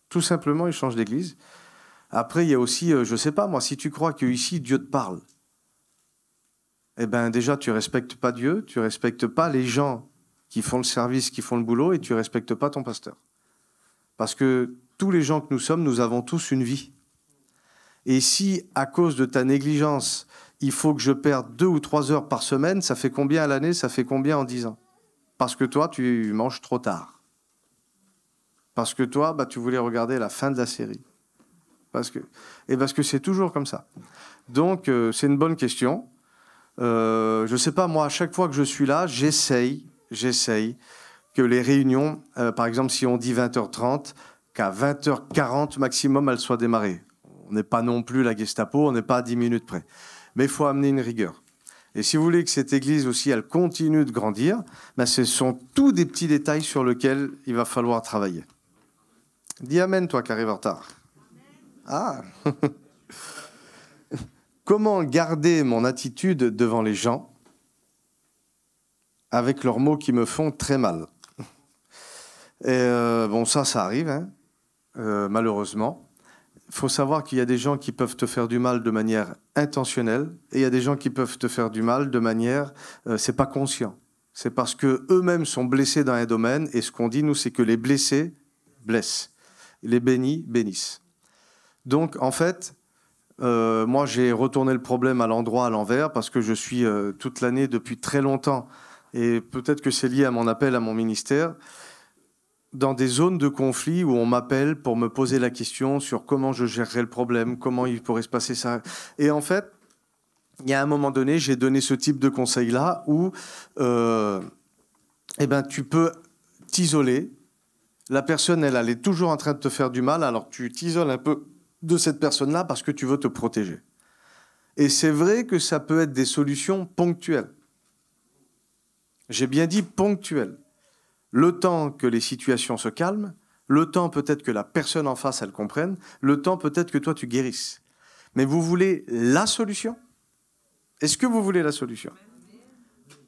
Tout simplement, ils changent d'église. Après, il y a aussi, je ne sais pas, moi, si tu crois qu'ici, Dieu te parle, eh bien, déjà, tu ne respectes pas Dieu, tu ne respectes pas les gens qui font le service, qui font le boulot, et tu ne respectes pas ton pasteur. Parce que tous les gens que nous sommes, nous avons tous une vie. Et si, à cause de ta négligence, il faut que je perde 2 ou 3 heures par semaine, ça fait combien à l'année? Ça fait combien en 10 ans? Parce que toi, tu manges trop tard. Parce que toi, tu voulais regarder la fin de la série. Parce que c'est toujours comme ça. Donc, c'est une bonne question. Je ne sais pas, moi, à chaque fois que je suis là, j'essaye que les réunions, par exemple, si on dit 20h30, qu'à 20h40 maximum, elles soient démarrées. On n'est pas non plus la Gestapo, on n'est pas à 10 minutes près. Mais il faut amener une rigueur. Et si vous voulez que cette église aussi, elle continue de grandir, ce sont tous des petits détails sur lesquels il va falloir travailler. Dis amen, toi qui arrives en retard. Ah. Comment garder mon attitude devant les gens avec leurs mots qui me font très mal? Et ça arrive, hein, malheureusement. Il faut savoir qu'il y a des gens qui peuvent te faire du mal de manière intentionnelle et il y a des gens qui peuvent te faire du mal de manière, c'est pas conscient. C'est parce que eux-mêmes sont blessés dans un domaine et ce qu'on dit, nous, c'est que les blessés blessent. Les bénis bénissent. Donc, en fait, moi, j'ai retourné le problème à l'endroit, à l'envers, parce que je suis toute l'année depuis très longtemps, et peut-être que c'est lié à mon appel, à mon ministère, dans des zones de conflit où on m'appelle pour me poser la question sur comment je gérerais le problème, comment il pourrait se passer ça. Et en fait, il y a un moment donné, j'ai donné ce type de conseil-là où tu peux t'isoler. La personne, elle est toujours en train de te faire du mal, alors tu t'isoles un peu de cette personne-là parce que tu veux te protéger. Et c'est vrai que ça peut être des solutions ponctuelles. J'ai bien dit ponctuelles. Le temps que les situations se calment, le temps peut-être que la personne en face, elle comprenne, le temps peut-être que toi, tu guérisses. Mais vous voulez la solution? Est-ce que vous voulez la solution?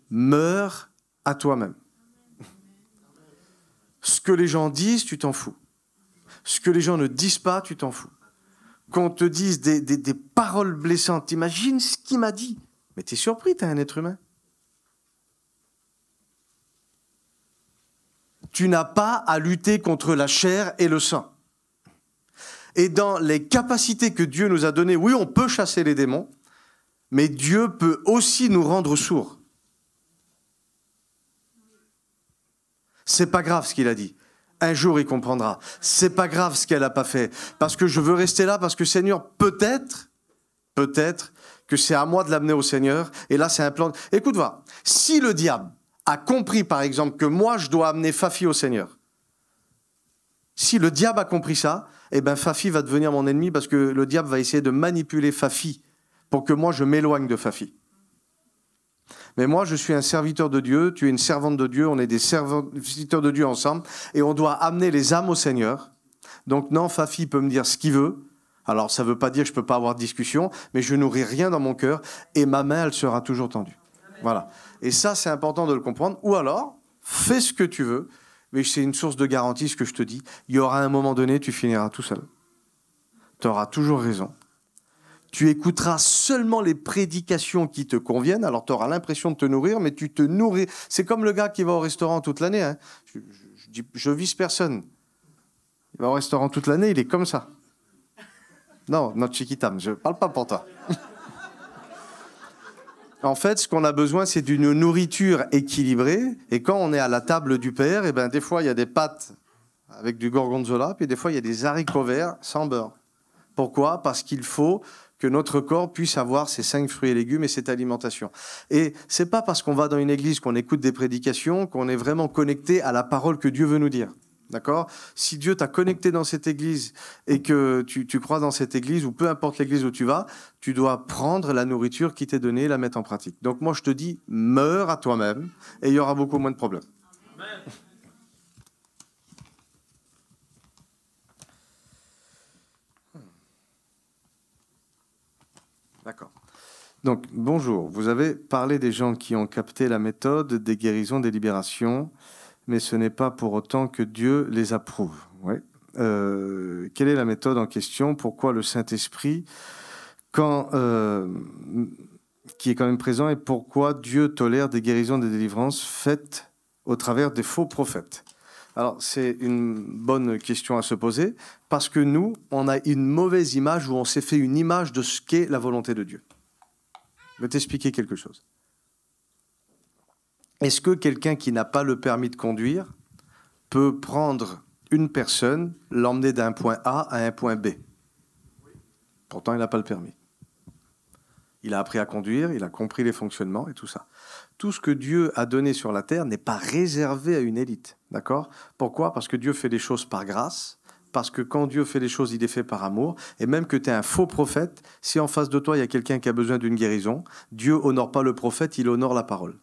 Meurs à toi-même. Ce que les gens disent, tu t'en fous. Ce que les gens ne disent pas, tu t'en fous. Qu'on te dise des paroles blessantes, t'imagines ce qu'il m'a dit? Mais t'es surpris, t'es un être humain. Tu n'as pas à lutter contre la chair et le sang. Et dans les capacités que Dieu nous a données, oui, on peut chasser les démons, mais Dieu peut aussi nous rendre sourds. C'est pas grave ce qu'il a dit. Un jour, il comprendra. C'est pas grave ce qu'elle n'a pas fait. Parce que je veux rester là, parce que Seigneur, peut-être que c'est à moi de l'amener au Seigneur. Et là, c'est un plan. Écoute, va. Si le diable a compris, par exemple, que moi, je dois amener Fafi au Seigneur, si le diable a compris ça, Fafi va devenir mon ennemi parce que le diable va essayer de manipuler Fafi pour que moi, je m'éloigne de Fafi. Mais moi, je suis un serviteur de Dieu, tu es une servante de Dieu, on est des serviteurs de Dieu ensemble, et on doit amener les âmes au Seigneur. Donc non, Fafi peut me dire ce qu'il veut. Alors, ça ne veut pas dire que je ne peux pas avoir de discussion, mais je nourris rien dans mon cœur, et ma main, elle sera toujours tendue. Voilà. Et ça, c'est important de le comprendre. Ou alors, fais ce que tu veux, mais c'est une source de garantie, ce que je te dis. Il y aura un moment donné, tu finiras tout seul. Tu auras toujours raison. Tu écouteras seulement les prédications qui te conviennent, alors tu auras l'impression de te nourrir, mais tu te nourris. C'est comme le gars qui va au restaurant toute l'année. Hein. Je vise personne. Il va au restaurant toute l'année, il est comme ça. Non, notre chiquitam, je ne parle pas pour toi. En fait, ce qu'on a besoin, c'est d'une nourriture équilibrée. Et quand on est à la table du Père, des fois, il y a des pâtes avec du gorgonzola, puis des fois, il y a des haricots verts sans beurre. Pourquoi? Parce qu'il faut que notre corps puisse avoir ses 5 fruits et légumes et cette alimentation. Et c'est pas parce qu'on va dans une église, qu'on écoute des prédications, qu'on est vraiment connecté à la parole que Dieu veut nous dire. D'accord ? Si Dieu t'a connecté dans cette église et que tu crois dans cette église, ou peu importe l'église où tu vas, tu dois prendre la nourriture qui t'est donnée et la mettre en pratique. Donc moi, je te dis, meurs à toi-même et il y aura beaucoup moins de problèmes. Amen. D'accord. Donc, bonjour. Vous avez parlé des gens qui ont capté la méthode des guérisons, des libérations, mais ce n'est pas pour autant que Dieu les approuve. Ouais. Quelle est la méthode en question ? Pourquoi le Saint-Esprit, qui est quand même présent, et pourquoi Dieu tolère des guérisons, des délivrances faites au travers des faux prophètes ? Alors, c'est une bonne question à se poser, parce que nous, on a une mauvaise image, ou on s'est fait une image de ce qu'est la volonté de Dieu. Je vais t'expliquer quelque chose. Est-ce que quelqu'un qui n'a pas le permis de conduire peut prendre une personne, l'emmener d'un point A à un point B ? Pourtant, il n'a pas le permis. Il a appris à conduire, il a compris les fonctionnements et tout ça. Tout ce que Dieu a donné sur la terre n'est pas réservé à une élite. D'accord ? Pourquoi ? Parce que Dieu fait les choses par grâce, parce que quand Dieu fait les choses, il les fait par amour, et même que tu es un faux prophète, si en face de toi, il y a quelqu'un qui a besoin d'une guérison, Dieu honore pas le prophète, il honore la parole.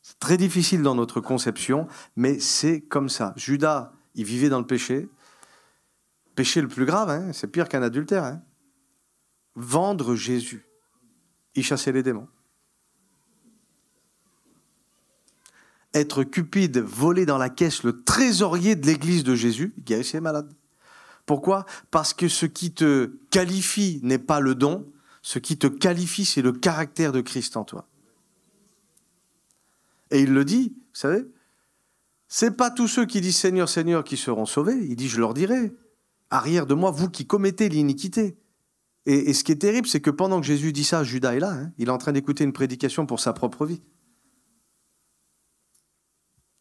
C'est très difficile dans notre conception, mais c'est comme ça. Judas, il vivait dans le péché. Péché le plus grave, hein, c'est pire qu'un adultère. Hein. Vendre Jésus. Il chassait les démons. Être cupide, voler dans la caisse le trésorier de l'église de Jésus, il guérissait les malades. Pourquoi ? Parce que ce qui te qualifie n'est pas le don, ce qui te qualifie, c'est le caractère de Christ en toi. Et il le dit, vous savez, c'est pas tous ceux qui disent Seigneur, Seigneur qui seront sauvés. Il dit, je leur dirai, arrière de moi, vous qui commettez l'iniquité. Et ce qui est terrible, c'est que pendant que Jésus dit ça, Judas est là, hein, il est en train d'écouter une prédication pour sa propre vie.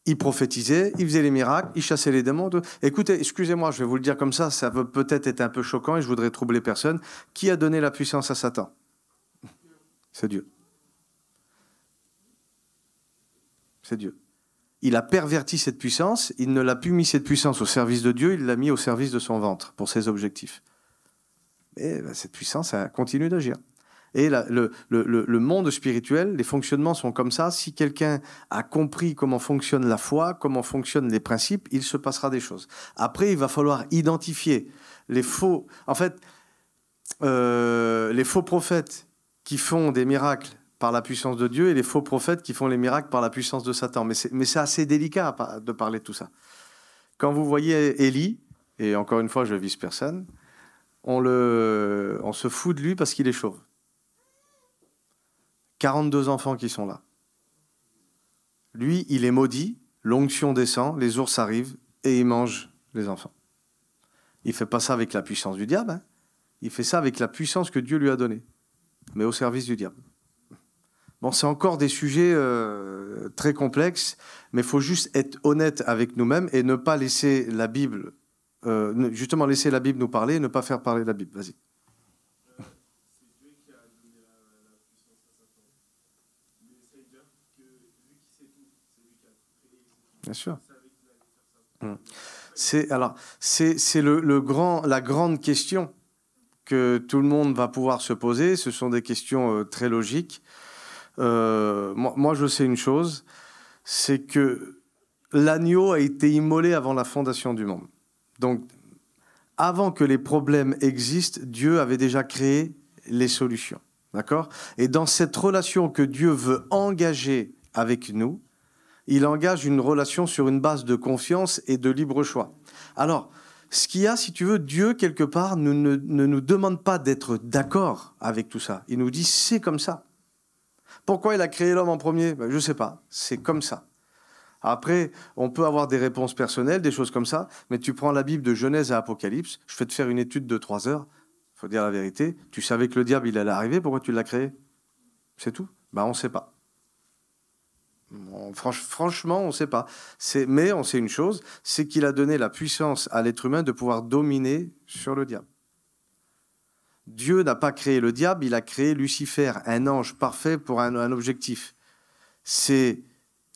Il prophétisait, il faisait les miracles, il chassait les démons. Écoutez, excusez-moi, je vais vous le dire comme ça peut peut-être être un peu choquant et je voudrais troubler personne. Qui a donné la puissance à Satan ? C'est Dieu. C'est Dieu. Il a perverti cette puissance, il ne l'a plus mis cette puissance au service de Dieu, il l'a mis au service de son ventre pour ses objectifs. Et cette puissance, elle continue d'agir. Et le monde spirituel, les fonctionnements sont comme ça. Si quelqu'un a compris comment fonctionne la foi, comment fonctionnent les principes, il se passera des choses. Après, il va falloir identifier les faux... En fait, les faux prophètes qui font des miracles par la puissance de Dieu et les faux prophètes qui font les miracles par la puissance de Satan. Mais c'est assez délicat de parler de tout ça. Quand vous voyez Élie, et encore une fois, je ne vise personne, on se fout de lui parce qu'il est chauve. 42 enfants qui sont là. Lui, il est maudit, l'onction descend, les ours arrivent et il mange les enfants. Il ne fait pas ça avec la puissance du diable, hein. Il fait ça avec la puissance que Dieu lui a donnée, mais au service du diable. Bon, c'est encore des sujets très complexes, mais il faut juste être honnête avec nous-mêmes et ne pas laisser la Bible, justement laisser la Bible nous parler et ne pas faire parler la Bible. Vas-y. C'est Dieu qui a donné la puissance à Satan. Mais ça veut dire que vu qu'il sait tout, c'est lui qui a tout créé. Bien sûr. Il savait qu'il allait faire ça. C'est la grande question que tout le monde va pouvoir se poser. Ce sont des questions très logiques. Moi, je sais une chose, c'est que l'agneau a été immolé avant la fondation du monde. Donc, avant que les problèmes existent, Dieu avait déjà créé les solutions. D'accord ? Et dans cette relation que Dieu veut engager avec nous, il engage une relation sur une base de confiance et de libre choix. Alors, ce qu'il y a, si tu veux, Dieu, quelque part, ne nous demande pas d'être d'accord avec tout ça. Il nous dit, c'est comme ça. Pourquoi il a créé l'homme en premier ? Je ne sais pas, c'est comme ça. Après, on peut avoir des réponses personnelles, des choses comme ça, mais tu prends la Bible de Genèse à Apocalypse, je vais te faire une étude de 3 heures, il faut dire la vérité, tu savais que le diable, il allait arriver, pourquoi tu l'as créé ? C'est tout ? On ne sait pas. Franchement, on ne sait pas. Mais on sait une chose, c'est qu'il a donné la puissance à l'être humain de pouvoir dominer sur le diable. Dieu n'a pas créé le diable, il a créé Lucifer, un ange parfait pour un objectif. C'est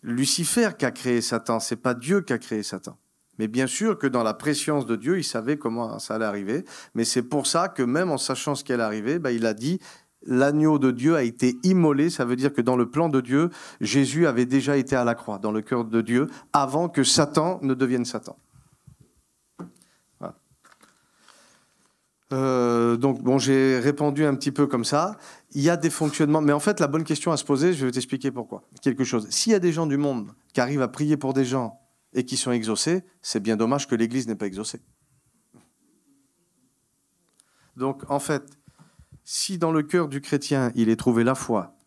Lucifer qui a créé Satan, c'est pas Dieu qui a créé Satan. Mais bien sûr que dans la préscience de Dieu, il savait comment ça allait arriver. Mais c'est pour ça que même en sachant ce qui allait arriver, il a dit l'agneau de Dieu a été immolé. Ça veut dire que dans le plan de Dieu, Jésus avait déjà été à la croix, dans le cœur de Dieu, avant que Satan ne devienne Satan. Voilà. Donc, bon, j'ai répondu un petit peu comme ça. Il y a des fonctionnements, mais en fait, la bonne question à se poser, je vais t'expliquer pourquoi. Quelque chose. S'il y a des gens du monde qui arrivent à prier pour des gens et qui sont exaucés, c'est bien dommage que l'Église n'ait pas exaucé. Donc, en fait, si dans le cœur du chrétien, il est trouvé la foi,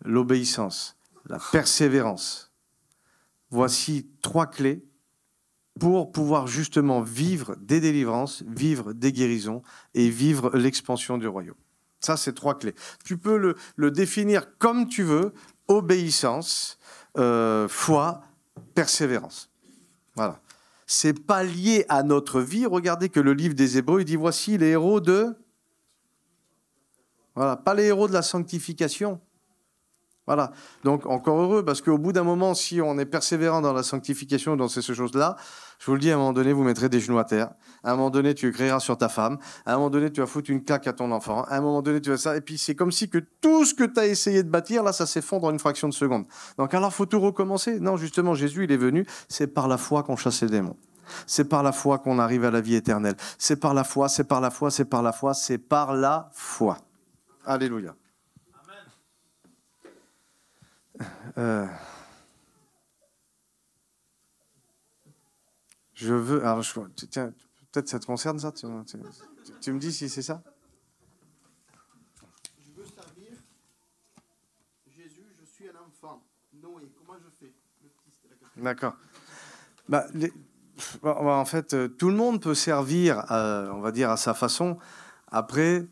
l'obéissance, la persévérance, voici 3 clés pour pouvoir justement vivre des délivrances, vivre des guérisons et vivre l'expansion du royaume. Ça, c'est 3 clés. Tu peux le définir comme tu veux, obéissance, foi, persévérance. Voilà. C'est pas lié à notre vie. Regardez que le livre des Hébreux, il dit voici les héros de... Voilà, pas les héros de la sanctification. Voilà. Donc, encore heureux, parce qu'au bout d'un moment, si on est persévérant dans la sanctification, dans ces choses-là, je vous le dis, à un moment donné, vous mettrez des genoux à terre. À un moment donné, tu crieras sur ta femme. À un moment donné, tu vas foutre une claque à ton enfant. À un moment donné, tu vas ça. Et puis, c'est comme si que tout ce que tu as essayé de bâtir, là, ça s'effondre en une fraction de seconde. Donc, alors, faut tout recommencer. Non, justement, Jésus, il est venu. C'est par la foi qu'on chasse les démons. C'est par la foi qu'on arrive à la vie éternelle. C'est par la foi, c'est par la foi, c'est par la foi, c'est par la foi. Alléluia. Je veux... Alors, tiens, peut-être ça te concerne, ça tu me dis si c'est ça? Je veux servir Jésus, je suis un enfant. Noé, comment je fais? D'accord. En fait, tout le monde peut servir, on va dire, à sa façon. Après,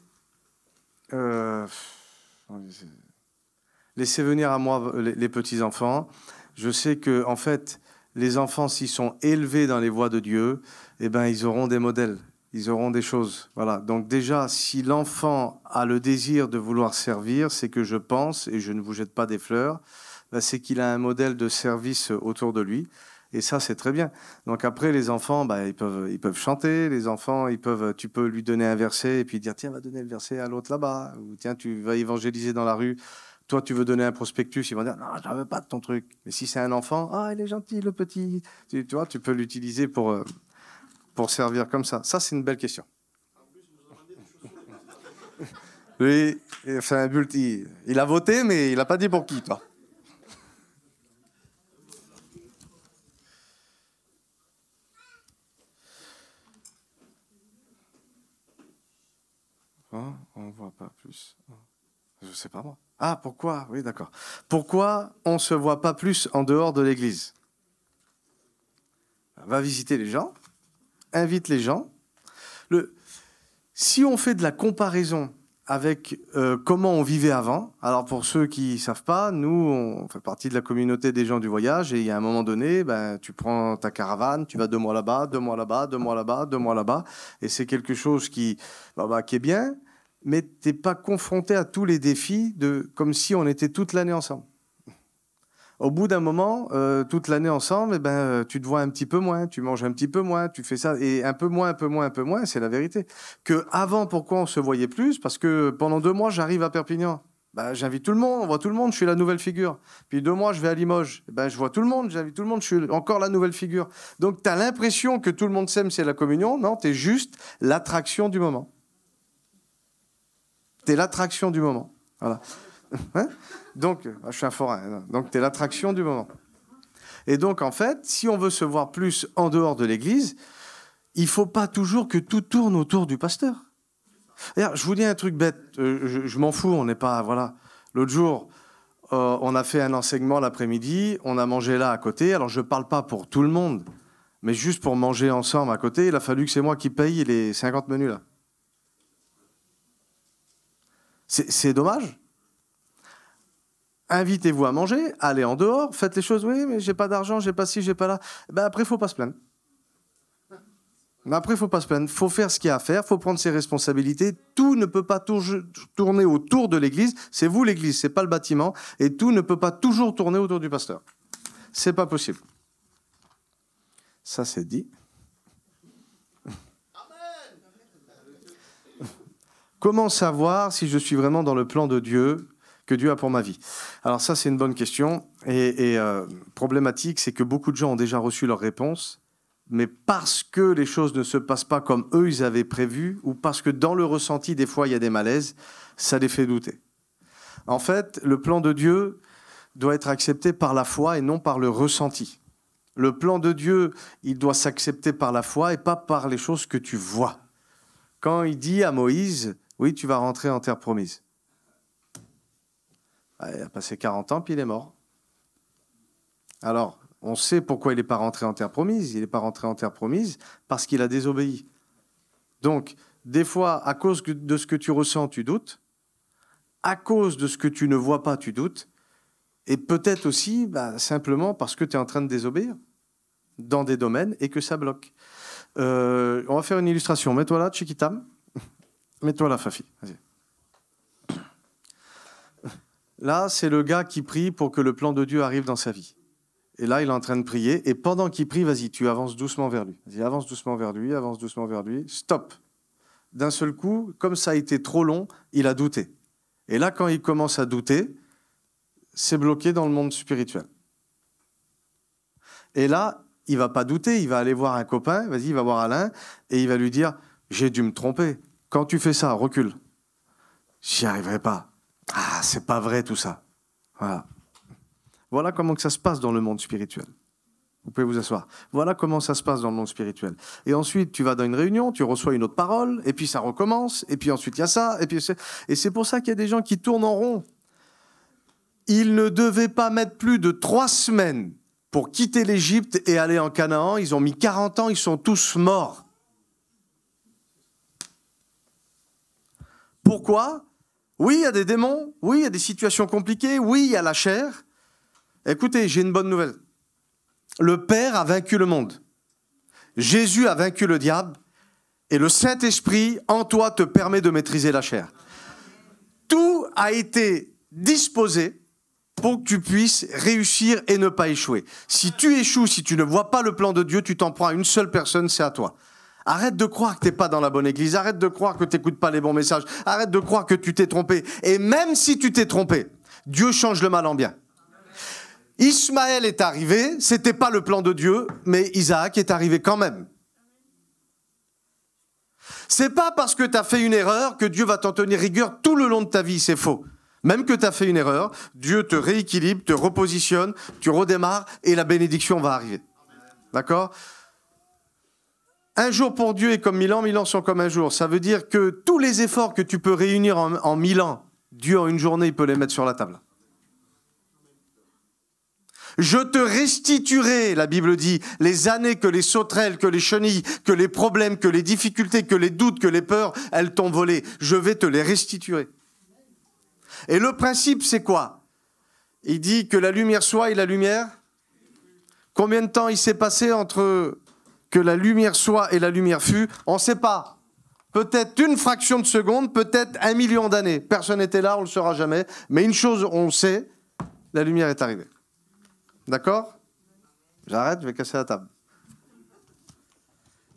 laissez venir à moi les petits-enfants. Je sais que, en fait, les enfants, s'ils sont élevés dans les voies de Dieu, eh ben, ils auront des modèles, ils auront des choses. Voilà. Donc déjà, si l'enfant a le désir de vouloir servir, c'est que je pense, et je ne vous jette pas des fleurs, c'est qu'il a un modèle de service autour de lui. Et ça, c'est très bien. Donc après, les enfants, ils peuvent chanter. Les enfants, tu peux lui donner un verset et puis dire, tiens, va donner le verset à l'autre là-bas. Ou tiens, tu vas évangéliser dans la rue. Toi, tu veux donner un prospectus, ils vont dire, non, je ne veux pas de ton truc. Mais si c'est un enfant, il est gentil, le petit. Tu vois, tu peux l'utiliser pour servir comme ça. Ça, c'est une belle question. Oui, c'est un bulletin. Il a voté, mais il n'a pas dit pour qui, toi. On ne voit pas plus. Je ne sais pas moi. Ah, pourquoi? Oui, d'accord. Pourquoi on ne se voit pas plus en dehors de l'église? Va visiter les gens, invite les gens. Si on fait de la comparaison avec comment on vivait avant, alors pour ceux qui ne savent pas, nous, on fait partie de la communauté des gens du voyage et il y a un moment donné, tu prends ta caravane, tu vas 2 mois là-bas, 2 mois là-bas, 2 mois là-bas, 2 mois là-bas et c'est quelque chose qui est bien, mais tu n'es pas confronté à tous les défis comme si on était toute l'année ensemble. Au bout d'un moment, toute l'année ensemble, tu te vois un petit peu moins, tu manges un petit peu moins, tu fais ça, et un peu moins, c'est la vérité. Que avant, pourquoi on se voyait plus? Parce que pendant 2 mois, j'arrive à Perpignan. J'invite tout le monde, on voit tout le monde, je suis la nouvelle figure. Puis 2 mois, je vais à Limoges. Je vois tout le monde, j'invite tout le monde, je suis encore la nouvelle figure. Donc, tu as l'impression que tout le monde s'aime, c'est la communion. Non, tu es juste l'attraction du moment. Tu es l'attraction du moment. Voilà. Hein? Donc, je suis un forain, donc tu es l'attraction du moment. Et donc, en fait, si on veut se voir plus en dehors de l'église, il ne faut pas toujours que tout tourne autour du pasteur. D'ailleurs, je vous dis un truc bête, je m'en fous, on n'est pas... Voilà. L'autre jour, on a fait un enseignement l'après-midi, on a mangé là à côté. Alors, je ne parle pas pour tout le monde, mais juste pour manger ensemble à côté, il a fallu que c'est moi qui paye les 50 menus là. C'est dommage. Invitez-vous à manger, allez en dehors, faites les choses. Oui, mais j'ai pas d'argent, j'ai pas ci, j'ai pas là. Après, il faut pas se plaindre. Mais après, il ne faut pas se plaindre. Il faut faire ce qu'il y a à faire. Il faut prendre ses responsabilités. Tout ne peut pas tourner autour de l'Église. C'est vous l'Église, ce n'est pas le bâtiment. Et tout ne peut pas toujours tourner autour du pasteur. Ce n'est pas possible. Ça, c'est dit. Comment savoir si je suis vraiment dans le plan de Dieu que Dieu a pour ma vie? Alors ça, c'est une bonne question. Et problématique, c'est que beaucoup de gens ont déjà reçu leur réponse. Mais parce que les choses ne se passent pas comme eux, ils avaient prévu, ou parce que dans le ressenti, des fois, il y a des malaises, ça les fait douter. En fait, le plan de Dieu doit être accepté par la foi et non par le ressenti. Le plan de Dieu, il doit s'accepter par la foi et pas par les choses que tu vois. Quand il dit à Moïse, oui, tu vas rentrer en terre promise. Il a passé 40 ans, puis il est mort. Alors, on sait pourquoi il n'est pas rentré en terre promise. Il n'est pas rentré en terre promise parce qu'il a désobéi. Donc, des fois, à cause de ce que tu ressens, tu doutes. À cause de ce que tu ne vois pas, tu doutes. Et peut-être aussi, simplement parce que tu es en train de désobéir dans des domaines et que ça bloque. On va faire une illustration. Mets-toi là, Chiquitam. Mets-toi là, Fafi. Vas-y. Là, c'est le gars qui prie pour que le plan de Dieu arrive dans sa vie. Et là, il est en train de prier. Et pendant qu'il prie, vas-y, tu avances doucement vers lui. Vas-y, avance doucement vers lui, avance doucement vers lui. Stop. D'un seul coup, comme ça a été trop long, il a douté. Et là, quand il commence à douter, c'est bloqué dans le monde spirituel. Et là, il ne va pas douter, il va aller voir un copain, vas-y, il va voir Alain, et il va lui dire, j'ai dû me tromper. Quand tu fais ça, recule. J'y arriverai pas. Ah, c'est pas vrai tout ça. Voilà. Voilà comment que ça se passe dans le monde spirituel. Vous pouvez vous asseoir. Voilà comment ça se passe dans le monde spirituel. Et ensuite, tu vas dans une réunion, tu reçois une autre parole, et puis ça recommence, et puis ensuite il y a ça, et c'est pour ça qu'il y a des gens qui tournent en rond. Ils ne devaient pas mettre plus de 3 semaines pour quitter l'Égypte et aller en Canaan. Ils ont mis 40 ans, ils sont tous morts. Pourquoi? Oui, il y a des démons, oui, il y a des situations compliquées, oui, il y a la chair. Écoutez, j'ai une bonne nouvelle. Le Père a vaincu le monde. Jésus a vaincu le diable. Et le Saint-Esprit, en toi, te permet de maîtriser la chair. Tout a été disposé pour que tu puisses réussir et ne pas échouer. Si tu échoues, si tu ne vois pas le plan de Dieu, tu t'en prends à une seule personne, c'est à toi. Arrête de croire que tu n'es pas dans la bonne église. Arrête de croire que tu n'écoutes pas les bons messages. Arrête de croire que tu t'es trompé. Et même si tu t'es trompé, Dieu change le mal en bien. Ismaël est arrivé, ce n'était pas le plan de Dieu, mais Isaac est arrivé quand même. C'est pas parce que tu as fait une erreur que Dieu va t'en tenir rigueur tout le long de ta vie, c'est faux. Même que tu as fait une erreur, Dieu te rééquilibre, te repositionne, tu redémarres et la bénédiction va arriver. D'accord ? Un jour pour Dieu est comme 1000 ans sont comme un jour. Ça veut dire que tous les efforts que tu peux réunir en 1000 ans, Dieu en une journée, il peut les mettre sur la table. Je te restituerai, la Bible dit, les années que les sauterelles, que les chenilles, que les problèmes, que les difficultés, que les doutes, que les peurs, elles t'ont volé. Je vais te les restituer. Et le principe, c'est quoi? Il dit que la lumière soit et la lumière. Combien de temps il s'est passé entre que la lumière soit et la lumière fut? On ne sait pas. Peut-être une fraction de seconde, peut-être 1 million d'années. Personne n'était là, on ne le saura jamais. Mais une chose, on sait, la lumière est arrivée. D'accord? J'arrête, je vais casser la table.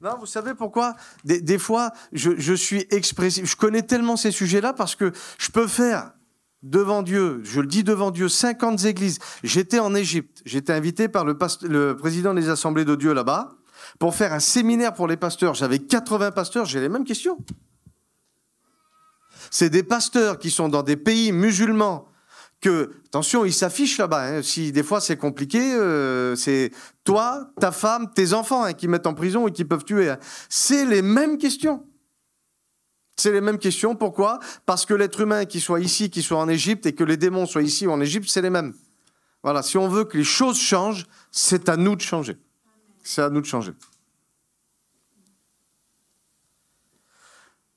Non, vous savez pourquoi? Des fois, je suis expressif. Je connais tellement ces sujets-là parce que je peux faire devant Dieu, je le dis devant Dieu, 50 églises. J'étais en Égypte. J'étais invité par le président des assemblées de Dieu là-bas pour faire un séminaire pour les pasteurs. J'avais 80 pasteurs, j'ai les mêmes questions. C'est des pasteurs qui sont dans des pays musulmans que, attention, ils s'affichent là-bas. Si des fois c'est compliqué, c'est toi, ta femme, tes enfants qui mettent en prison et qui peuvent tuer. C'est les mêmes questions. C'est les mêmes questions. Pourquoi? Parce que l'être humain, qu'il soit ici, qu'il soit en Égypte, et que les démons soient ici ou en Égypte, c'est les mêmes. Voilà, si on veut que les choses changent, c'est à nous de changer. C'est à nous de changer.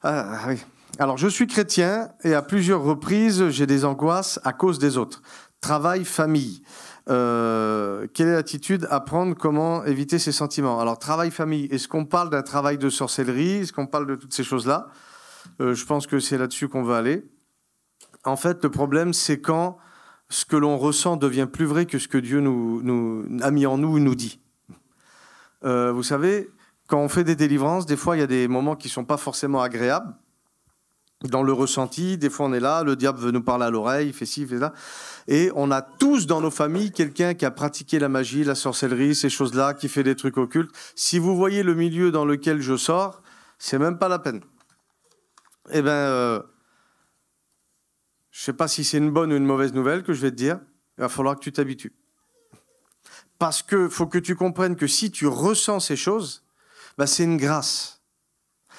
Ah oui. Alors, je suis chrétien et à plusieurs reprises, j'ai des angoisses à cause des autres. Travail, famille. Quelle est l'attitude à prendre? Comment éviter ces sentiments? Alors, travail-famille, est-ce qu'on parle d'un travail de sorcellerie? Est-ce qu'on parle de toutes ces choses-là? Je pense que c'est là-dessus qu'on va aller. En fait, le problème, c'est quand ce que l'on ressent devient plus vrai que ce que Dieu nous a mis en nous ou nous dit. Vous savez, quand on fait des délivrances, des fois, il y a des moments qui ne sont pas forcément agréables. Dans le ressenti, des fois, on est là, le diable veut nous parler à l'oreille, il fait ci, il fait ça. Et on a tous dans nos familles quelqu'un qui a pratiqué la magie, la sorcellerie, ces choses-là, qui fait des trucs occultes. Si vous voyez le milieu dans lequel je sors, c'est même pas la peine. Eh bien, je ne sais pas si c'est une bonne ou une mauvaise nouvelle que je vais te dire. Il va falloir que tu t'habitues. Parce qu'il faut que tu comprennes que si tu ressens ces choses, bah, c'est une grâce.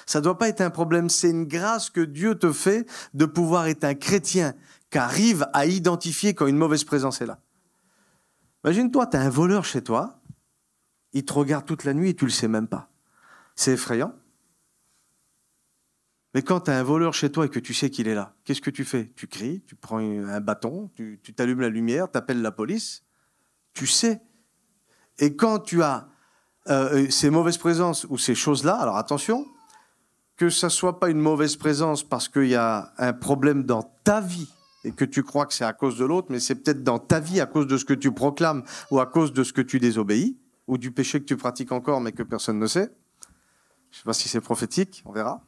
Ça ne doit pas être un problème, c'est une grâce que Dieu te fait de pouvoir être un chrétien qui arrive à identifier quand une mauvaise présence est là. Imagine-toi, tu as un voleur chez toi, il te regarde toute la nuit et tu ne le sais même pas. C'est effrayant. Mais quand tu as un voleur chez toi et que tu sais qu'il est là, qu'est-ce que tu fais? Tu cries, tu prends un bâton, tu t'allumes la lumière, tu appelles la police, tu sais. Et quand tu as ces mauvaises présences ou ces choses-là, alors attention, que ça ne soit pas une mauvaise présence parce qu'il y a un problème dans ta vie et que tu crois que c'est à cause de l'autre, mais c'est peut-être dans ta vie à cause de ce que tu proclames ou à cause de ce que tu désobéis ou du péché que tu pratiques encore mais que personne ne sait. Je ne sais pas si c'est prophétique, on verra.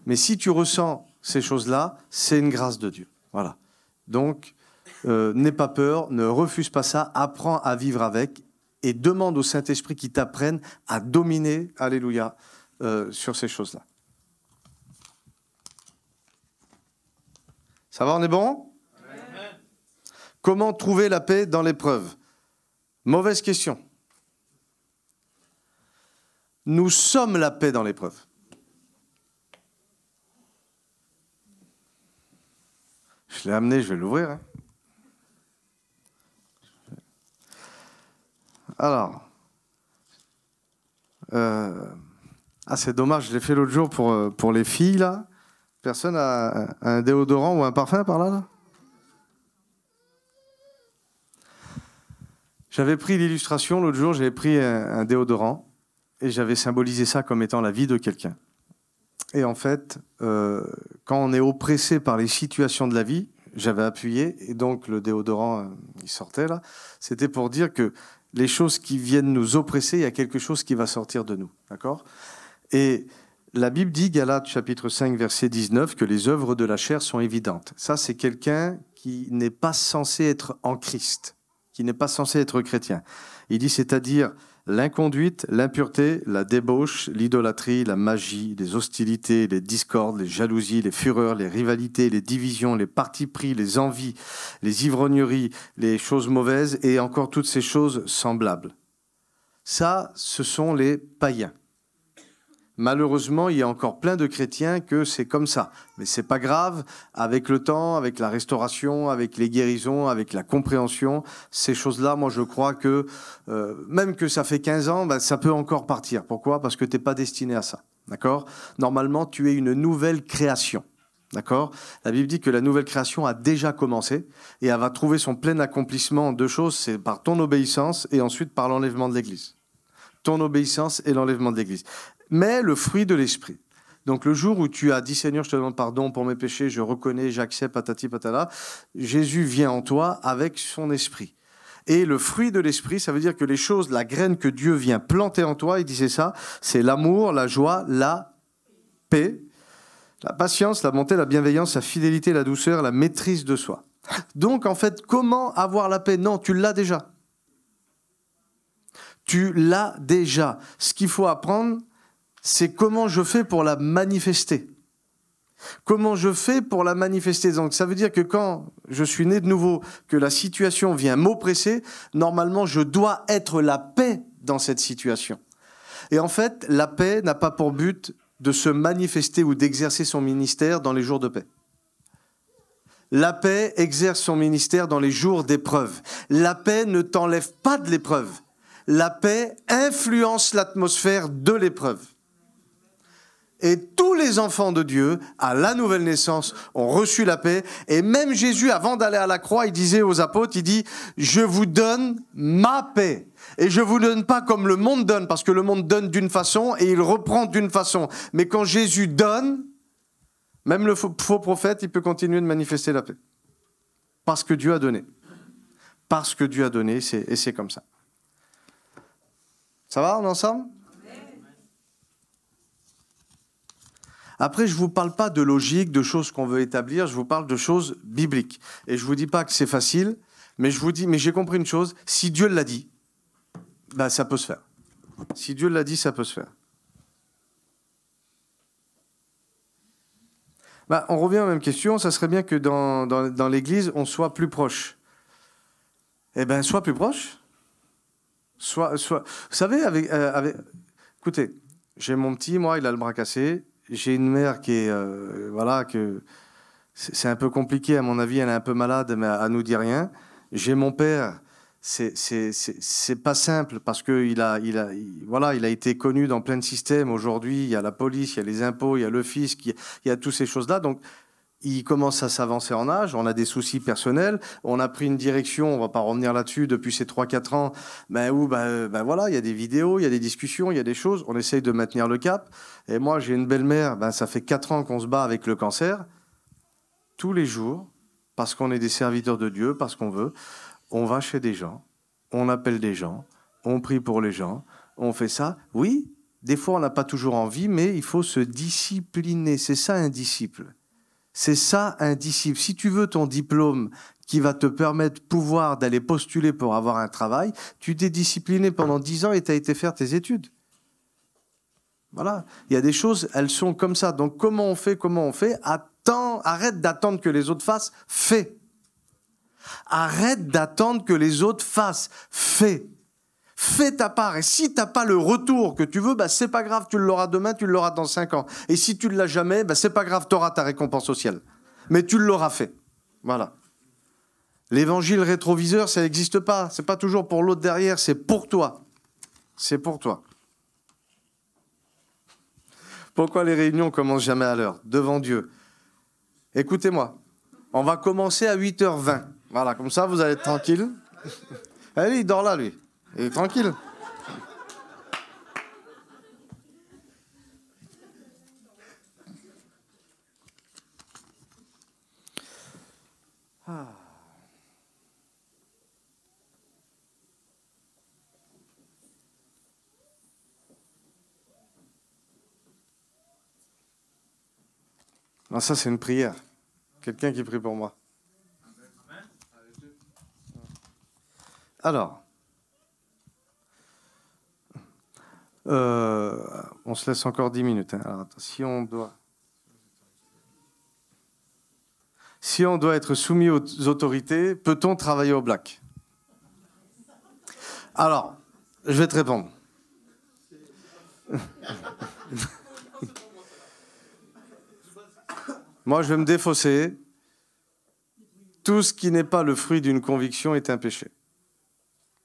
Mais si tu ressens ces choses-là, c'est une grâce de Dieu. Voilà. Donc, n'aie pas peur, ne refuse pas ça, apprends à vivre avec et demande au Saint-Esprit qu'il t'apprenne à dominer, alléluia, sur ces choses-là. Ça va, on est bon? Amen. Comment trouver la paix dans l'épreuve? Mauvaise question. Nous sommes la paix dans l'épreuve. Je l'ai amené, je vais l'ouvrir. Hein. Alors, c'est dommage, je l'ai fait l'autre jour pour les filles, là. Personne a un déodorant ou un parfum par là? J'avais pris l'illustration l'autre jour, j'avais pris un déodorant et j'avais symbolisé ça comme étant la vie de quelqu'un. Et en fait, quand on est oppressé par les situations de la vie, j'avais appuyé et donc le déodorant, il sortait là. C'était pour dire que les choses qui viennent nous oppresser, il y a quelque chose qui va sortir de nous. D'accord ? Et la Bible dit, Galates chapitre 5, verset 19, que les œuvres de la chair sont évidentes. Ça, c'est quelqu'un qui n'est pas censé être en Christ, qui n'est pas censé être chrétien. Il dit, c'est-à-dire l'inconduite, l'impureté, la débauche, l'idolâtrie, la magie, les hostilités, les discordes, les jalousies, les fureurs, les rivalités, les divisions, les partis pris, les envies, les ivrogneries, les choses mauvaises et encore toutes ces choses semblables. Ça, ce sont les païens. Malheureusement, il y a encore plein de chrétiens que c'est comme ça. Mais c'est pas grave, avec le temps, avec la restauration, avec les guérisons, avec la compréhension, ces choses-là, moi je crois que, même que ça fait 15 ans, ben, ça peut encore partir. Pourquoi ? Parce que tu n'es pas destiné à ça. D'accord ? Normalement, tu es une nouvelle création. D'accord ? La Bible dit que la nouvelle création a déjà commencé et elle va trouver son plein accomplissement en deux choses, c'est par ton obéissance et ensuite par l'enlèvement de l'Église. Ton obéissance et l'enlèvement de l'Église. Mais le fruit de l'esprit. Donc le jour où tu as dit Seigneur, je te demande pardon pour mes péchés, je reconnais, j'accepte, patati patala, Jésus vient en toi avec son esprit. Et le fruit de l'esprit, ça veut dire que les choses, la graine que Dieu vient planter en toi, il disait ça, c'est l'amour, la joie, la paix, la patience, la bonté, la bienveillance, la fidélité, la douceur, la maîtrise de soi. Donc en fait, comment avoir la paix ? Non, tu l'as déjà. Tu l'as déjà. Ce qu'il faut apprendre, c'est comment je fais pour la manifester. Comment je fais pour la manifester. Donc ça veut dire que quand je suis né de nouveau, que la situation vient m'oppresser, normalement je dois être la paix dans cette situation. Et en fait, la paix n'a pas pour but de se manifester ou d'exercer son ministère dans les jours de paix. La paix exerce son ministère dans les jours d'épreuve. La paix ne t'enlève pas de l'épreuve. La paix influence l'atmosphère de l'épreuve. Et tous les enfants de Dieu, à la nouvelle naissance, ont reçu la paix. Et même Jésus, avant d'aller à la croix, il disait aux apôtres, il dit, je vous donne ma paix. Et je vous donne pas comme le monde donne, parce que le monde donne d'une façon et il reprend d'une façon. Mais quand Jésus donne, même le faux prophète, il peut continuer de manifester la paix. Parce que Dieu a donné. Parce que Dieu a donné, et c'est comme ça. Ça va, on est ensemble ? Après, je ne vous parle pas de logique, de choses qu'on veut établir, je vous parle de choses bibliques. Et je ne vous dis pas que c'est facile, mais je vous dis, mais j'ai compris une chose, si Dieu l'a dit, ben, ça peut se faire. Si Dieu l'a dit, ça peut se faire. Ben, on revient aux mêmes questions, ça serait bien que dans l'Église, on soit plus proche. Eh bien, sois plus proche. Vous savez, écoutez, j'ai mon petit, moi, il a le bras cassé. J'ai une mère qui est, c'est un peu compliqué, à mon avis, elle est un peu malade, mais elle nous dit rien. J'ai mon père, c'est pas simple, parce qu'il il a été connu dans plein de systèmes. Aujourd'hui, il y a la police, il y a les impôts, il y a le fisc, il y a toutes ces choses-là. Donc, il commence à s'avancer en âge, on a des soucis personnels, on a pris une direction, on ne va pas revenir là-dessus, depuis ces 3-4 ans, voilà, il y a des vidéos, il y a des discussions, il y a des choses, on essaye de maintenir le cap. Et moi, j'ai une belle-mère, ça fait 4 ans qu'on se bat avec le cancer. Tous les jours, parce qu'on est des serviteurs de Dieu, parce qu'on veut, on va chez des gens, on appelle des gens, on prie pour les gens, on fait ça. Oui, des fois, on n'a pas toujours envie, mais il faut se discipliner. C'est ça, un disciple. C'est ça, un disciple. Si tu veux ton diplôme qui va te permettre pouvoir d'aller postuler pour avoir un travail, tu t'es discipliné pendant 10 ans et tu as été faire tes études. Voilà. Il y a des choses, elles sont comme ça. Donc, comment on fait? Attends, arrête d'attendre que les autres fassent. Fais. Arrête d'attendre que les autres fassent. Fais. Fais ta part. Et si tu n'as pas le retour que tu veux, c'est pas grave, tu l'auras demain, tu l'auras dans 5 ans. Et si tu ne l'as jamais, c'est pas grave, tu auras ta récompense au ciel. Mais tu l'auras fait. Voilà. L'évangile rétroviseur, ça n'existe pas. C'est pas toujours pour l'autre derrière, c'est pour toi. C'est pour toi. Pourquoi les réunions commencent jamais à l'heure? Devant Dieu. Écoutez-moi, on va commencer à 8h20. Voilà, comme ça, vous allez être tranquille. Allez, il dort là, lui. Et tranquille. Non, ça, c'est une prière. Quelqu'un qui prie pour moi. Alors, on se laisse encore 10 minutes. Hein. Alors, attends, si on doit être soumis aux autorités, peut-on travailler au black? Alors, je vais te répondre. Moi, je vais me défausser. Tout ce qui n'est pas le fruit d'une conviction est un péché.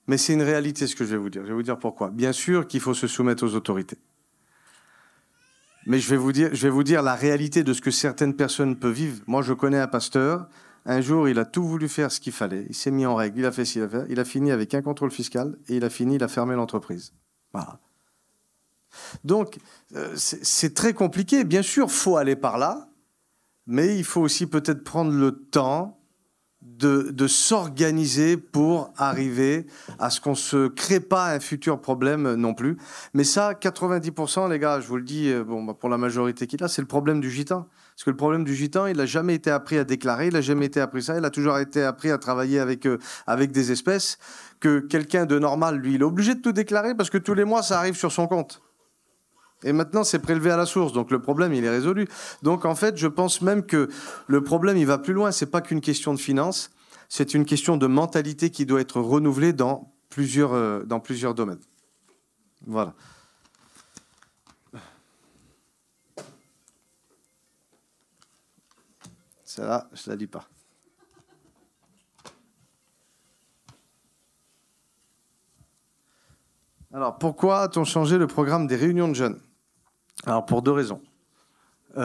Mais c'est une réalité, ce que je vais vous dire. Je vais vous dire pourquoi. Bien sûr qu'il faut se soumettre aux autorités. Mais je vais vous dire la réalité de ce que certaines personnes peuvent vivre. Moi, je connais un pasteur. Un jour, il a tout voulu faire ce qu'il fallait. Il s'est mis en règle. Il a fait ce qu'il a fait. Il a fini avec un contrôle fiscal et il a fermé l'entreprise. Voilà. Donc, c'est très compliqué. Bien sûr, il faut aller par là. Mais il faut aussi peut-être prendre le temps de s'organiser pour arriver à ce qu'on ne se crée pas un futur problème non plus. Mais ça, 90%, les gars, je vous le dis, pour la majorité qu'il a, c'est le problème du gitan. Parce que le problème du gitan, il n'a jamais été appris à déclarer, il n'a jamais été appris ça, il a toujours été appris à travailler avec des espèces, que quelqu'un de normal, lui, il est obligé de tout déclarer parce que tous les mois, ça arrive sur son compte. Et maintenant, c'est prélevé à la source. Donc, le problème, il est résolu. Donc, en fait, je pense même que le problème, il va plus loin. C'est pas qu'une question de finances. C'est une question de mentalité qui doit être renouvelée dans plusieurs domaines. Voilà. Celle-là, je la lis pas. Alors, pourquoi a-t-on changé le programme des réunions de jeunes? Alors, pour 2 raisons. Pour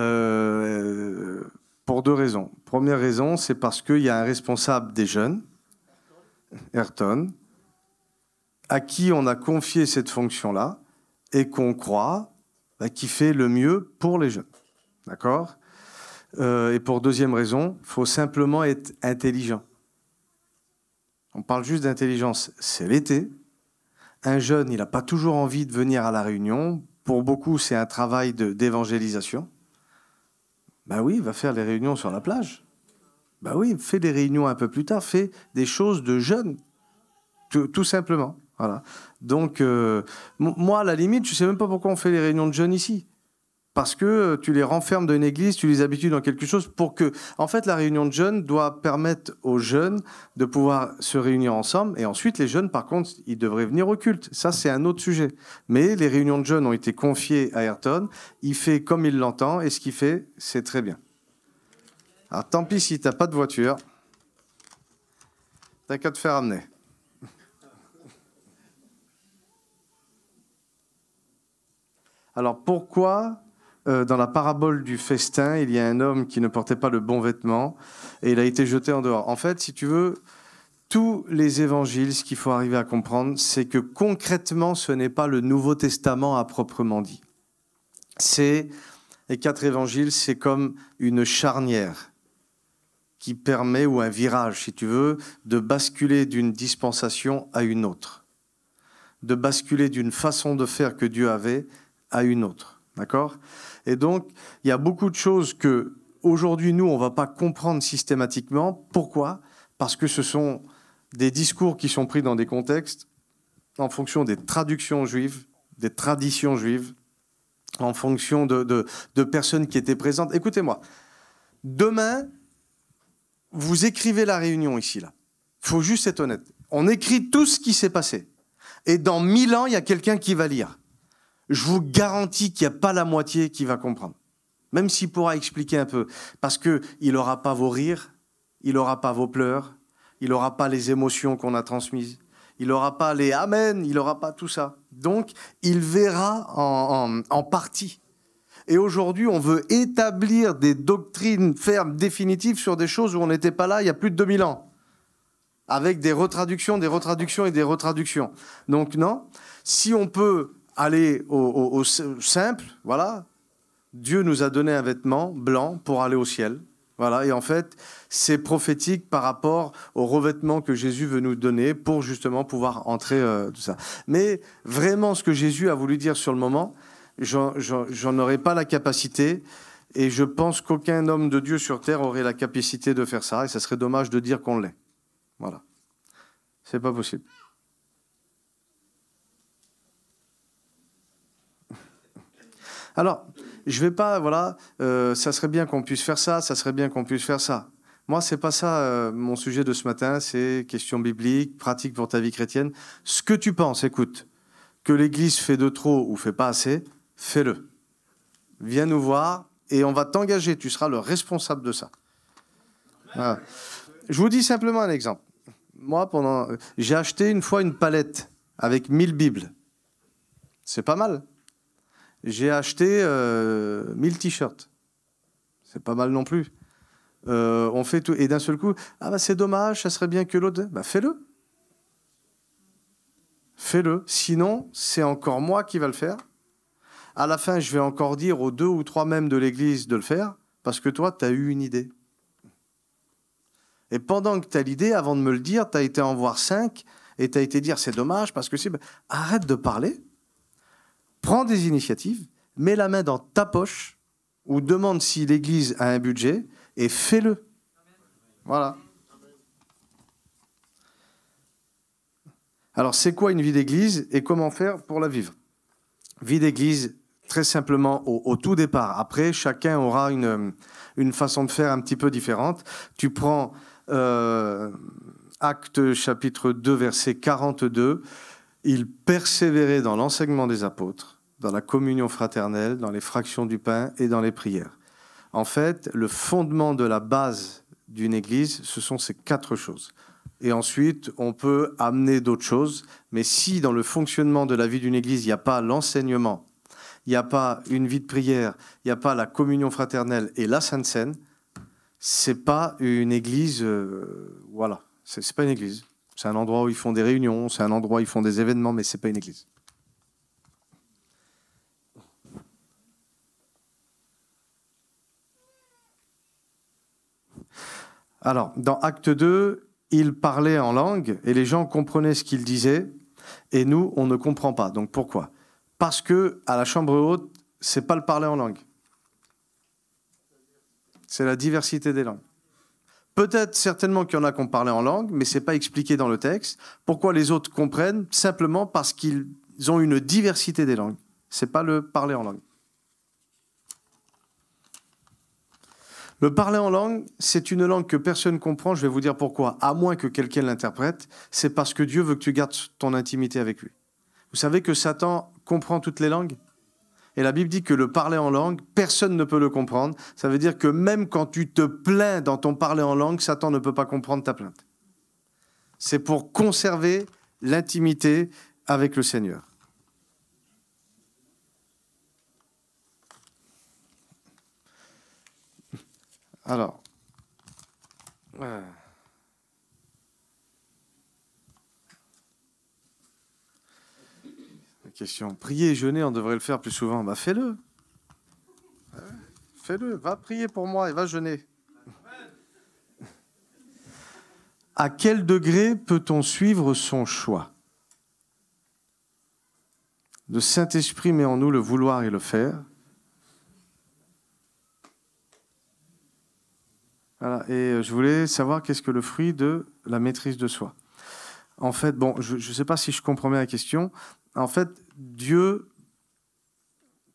deux raisons. Première raison, c'est parce qu'il y a un responsable des jeunes, Ayrton, à qui on a confié cette fonction-là et qu'on croit qui fait le mieux pour les jeunes. D'accord ? Et pour deuxième raison, il faut simplement être intelligent. On parle juste d'intelligence. C'est l'été. Un jeune, il n'a pas toujours envie de venir à la réunion. Pour beaucoup, c'est un travail d'évangélisation. Ben oui, va faire les réunions sur la plage. Ben oui, fais des réunions un peu plus tard. Fais des choses de jeunes. Tout simplement. Voilà. Donc, moi, à la limite, je ne sais même pas pourquoi on fait les réunions de jeunes ici. Parce que tu les renfermes dans une église, tu les habitues dans quelque chose pour que... En fait, la réunion de jeunes doit permettre aux jeunes de pouvoir se réunir ensemble. Et ensuite, les jeunes, par contre, ils devraient venir au culte. Ça, c'est un autre sujet. Mais les réunions de jeunes ont été confiées à Ayrton. Il fait comme il l'entend. Et ce qu'il fait, c'est très bien. Alors, tant pis si tu n'as pas de voiture. T'as qu'à te faire amener. Alors, pourquoi... dans la parabole du festin, il y a un homme qui ne portait pas le bon vêtement et il a été jeté en dehors. En fait, si tu veux, tous les évangiles, ce qu'il faut arriver à comprendre, c'est que concrètement, ce n'est pas le Nouveau Testament à proprement dit. Les 4 évangiles, c'est comme une charnière qui permet, ou un virage, si tu veux, de basculer d'une dispensation à une autre, de basculer d'une façon de faire que Dieu avait à une autre. D'accord ? Et donc, il y a beaucoup de choses que, aujourd'hui, nous, on ne va pas comprendre systématiquement. Pourquoi ? Parce que ce sont des discours qui sont pris dans des contextes en fonction des traductions juives, des traditions juives, en fonction de personnes qui étaient présentes. Écoutez-moi, demain, vous écrivez la réunion ici, là. Il faut juste être honnête. On écrit tout ce qui s'est passé. Et dans 1000 ans, il y a quelqu'un qui va lire. Je vous garantis qu'il n'y a pas la moitié qui va comprendre. Même s'il pourra expliquer un peu. Parce qu'il n'aura pas vos rires, il n'aura pas vos pleurs, il n'aura pas les émotions qu'on a transmises, il n'aura pas les amen, il n'aura pas tout ça. Donc, il verra en partie. Et aujourd'hui, on veut établir des doctrines fermes, définitives sur des choses où on n'était pas là il y a plus de 2000 ans. Avec des retraductions, des retraductions et des retraductions. Donc non, si on peut... aller au simple, voilà. Dieu nous a donné un vêtement blanc pour aller au ciel. Voilà, et en fait, c'est prophétique par rapport au revêtement que Jésus veut nous donner pour justement pouvoir entrer tout ça. Mais vraiment, ce que Jésus a voulu dire sur le moment, j'en aurais pas la capacité et je pense qu'aucun homme de Dieu sur terre aurait la capacité de faire ça et ça serait dommage de dire qu'on l'est. Voilà. C'est pas possible. Alors, je vais pas, voilà, ça serait bien qu'on puisse faire ça, ça serait bien qu'on puisse faire ça. Moi, c'est pas ça mon sujet de ce matin, c'est question biblique, pratique pour ta vie chrétienne. Ce que tu penses, écoute, que l'Église fait de trop ou fait pas assez, fais-le. Viens nous voir et on va t'engager, tu seras le responsable de ça. Voilà. Je vous dis simplement un exemple. Moi, j'ai acheté une fois une palette avec 1000 Bibles. C'est pas mal. J'ai acheté 1000 t-shirts. C'est pas mal non plus. On fait tout. Et d'un seul coup, c'est dommage, ça serait bien que l'autre... fais-le. Fais-le. Sinon, c'est encore moi qui va le faire. À la fin, je vais encore dire aux 2 ou 3 membres de l'Église de le faire, parce que toi, tu as eu une idée. Et pendant que tu as l'idée, avant de me le dire, tu as été en voir 5, et tu as été dire, c'est dommage, parce que c'est... Arrête de parler. Prends des initiatives, mets la main dans ta poche ou demande si l'Église a un budget et fais-le. Voilà. Alors, c'est quoi une vie d'Église et comment faire pour la vivre ? Vie d'Église, très simplement, au tout départ. Après, chacun aura une façon de faire un petit peu différente. Tu prends Actes chapitre 2, verset 42. Ils persévéraient dans l'enseignement des apôtres, dans la communion fraternelle, dans les fractions du pain et dans les prières. En fait, le fondement de la base d'une église, ce sont ces 4 choses. Et ensuite, on peut amener d'autres choses. Mais si dans le fonctionnement de la vie d'une église, il n'y a pas l'enseignement, il n'y a pas une vie de prière, il n'y a pas la communion fraternelle et la Sainte Seine, c'est pas une église, voilà, c'est pas une église. C'est un endroit où ils font des réunions, c'est un endroit où ils font des événements, mais c'est pas une église. Alors, dans Acte 2, il parlait en langue et les gens comprenaient ce qu'il disait et nous, on ne comprend pas. Donc pourquoi ? Parce que à la chambre haute, c'est pas le parler en langue. C'est la diversité des langues. Peut-être certainement qu'il y en a qui ont parlé en langue, mais c'est pas expliqué dans le texte. Pourquoi les autres comprennent ? Simplement parce qu'ils ont une diversité des langues. C'est pas le parler en langue. Le parler en langue, c'est une langue que personne ne comprend. Je vais vous dire pourquoi. À moins que quelqu'un l'interprète, c'est parce que Dieu veut que tu gardes ton intimité avec lui. Vous savez que Satan comprend toutes les langues ? Et la Bible dit que le parler en langue, personne ne peut le comprendre. Ça veut dire que même quand tu te plains dans ton parler en langue, Satan ne peut pas comprendre ta plainte. C'est pour conserver l'intimité avec le Seigneur. Alors, question. Prier et jeûner, on devrait le faire plus souvent. Bah fais-le. Fais-le. Va prier pour moi et va jeûner. À quel degré peut-on suivre son choix ? Le Saint-Esprit met en nous le vouloir et le faire. Voilà. Et je voulais savoir qu'est-ce que le fruit de la maîtrise de soi. En fait, bon, je ne sais pas si je comprends bien la question. En fait, Dieu,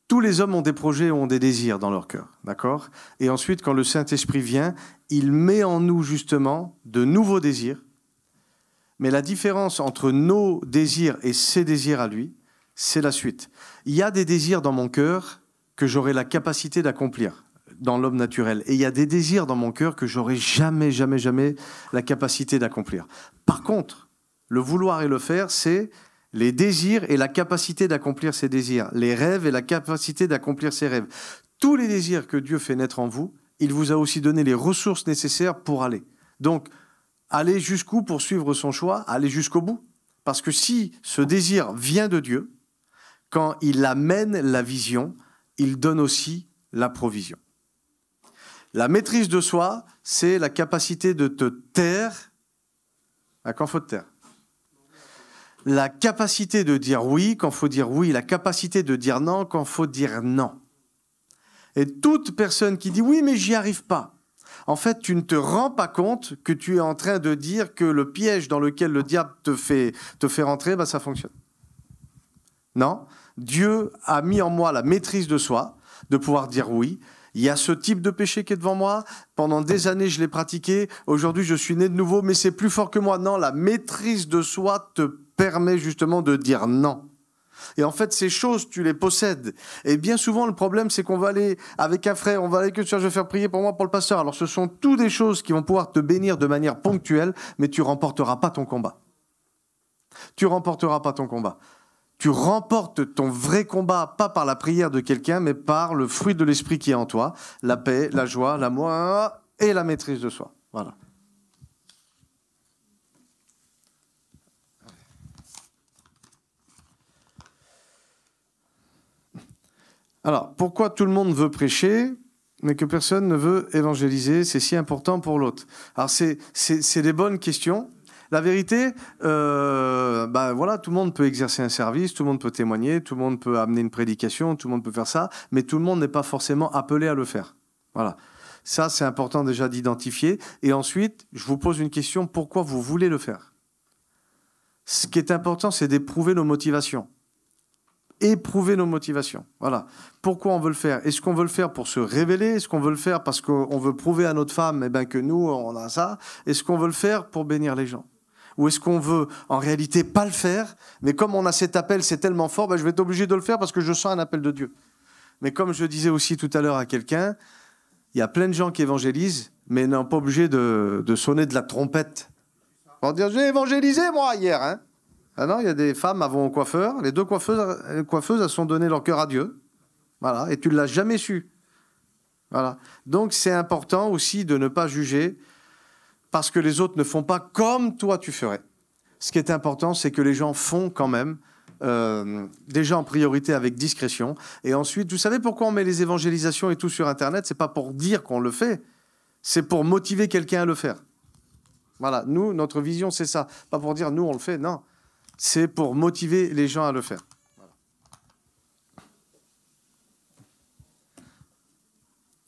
tous les hommes ont des projets, ont des désirs dans leur cœur, d'accord ? Et ensuite, quand le Saint-Esprit vient, il met en nous justement de nouveaux désirs. Mais la différence entre nos désirs et ses désirs à lui, c'est la suite. Il y a des désirs dans mon cœur que j'aurai la capacité d'accomplir dans l'homme naturel. Et il y a des désirs dans mon cœur que j'aurai jamais la capacité d'accomplir. Par contre, le vouloir et le faire, c'est les désirs et la capacité d'accomplir ces désirs. Les rêves et la capacité d'accomplir ces rêves. Tous les désirs que Dieu fait naître en vous, il vous a aussi donné les ressources nécessaires pour aller. Donc, aller jusqu'où pour suivre son choix ? Aller jusqu'au bout. Parce que si ce désir vient de Dieu, quand il amène la vision, il donne aussi la provision. La maîtrise de soi, c'est la capacité de te taire quand il faut te taire. La capacité de dire oui quand il faut dire oui. La capacité de dire non quand il faut dire non. Et toute personne qui dit oui, mais j'y arrive pas, en fait, tu ne te rends pas compte que tu es en train de dire que le piège dans lequel le diable te fait rentrer, bah, ça fonctionne. Non, Dieu a mis en moi la maîtrise de soi, de pouvoir dire oui. Il y a ce type de péché qui est devant moi. Pendant des années, je l'ai pratiqué. Aujourd'hui, je suis né de nouveau, mais c'est plus fort que moi. Non, la maîtrise de soi te permet justement de dire non. Et en fait, ces choses, tu les possèdes. Et bien souvent, le problème, c'est qu'on va aller avec un frère, on va aller que je vais faire prier pour moi, pour le pasteur. Alors, ce sont toutes des choses qui vont pouvoir te bénir de manière ponctuelle, mais tu remporteras pas ton combat. Tu remporteras pas ton combat. Tu remportes ton vrai combat, pas par la prière de quelqu'un, mais par le fruit de l'esprit qui est en toi, la paix, la joie, l'amour et la maîtrise de soi. Voilà. Alors, pourquoi tout le monde veut prêcher, mais que personne ne veut évangéliser ? C'est si important pour l'autre. Alors, c'est des bonnes questions. La vérité, voilà, tout le monde peut exercer un service, tout le monde peut témoigner, tout le monde peut amener une prédication, tout le monde peut faire ça, mais tout le monde n'est pas forcément appelé à le faire. Voilà. Ça, c'est important déjà d'identifier. Et ensuite, je vous pose une question, pourquoi vous voulez le faire ? Ce qui est important, c'est d'éprouver nos motivations. Éprouver nos motivations. Voilà. Pourquoi on veut le faire ? Est-ce qu'on veut le faire pour se révéler ? Est-ce qu'on veut le faire parce qu'on veut prouver à notre femme que nous, on a ça ? Est-ce qu'on veut le faire pour bénir les gens ? Ou est-ce qu'on veut en réalité pas le faire, mais comme on a cet appel, c'est tellement fort, je vais être obligé de le faire parce que je sens un appel de Dieu. Mais comme je disais aussi tout à l'heure à quelqu'un, il y a plein de gens qui évangélisent, mais n'ont pas obligé de sonner de la trompette. Pour dire, j'ai évangélisé moi hier. Hein. Ah non, il y a des femmes avant au coiffeur, les deux coiffeuses elles sont donné leur cœur à Dieu. Voilà, et tu ne l'as jamais su. Voilà. Donc c'est important aussi de ne pas juger parce que les autres ne font pas comme toi tu ferais. Ce qui est important, c'est que les gens font quand même, déjà en priorité avec discrétion. Et ensuite, vous savez pourquoi on met les évangélisations et tout sur Internet? C'est pas pour dire qu'on le fait, c'est pour motiver quelqu'un à le faire. Voilà, nous, notre vision, c'est ça. Pas pour dire, nous, on le fait, non. C'est pour motiver les gens à le faire. Voilà.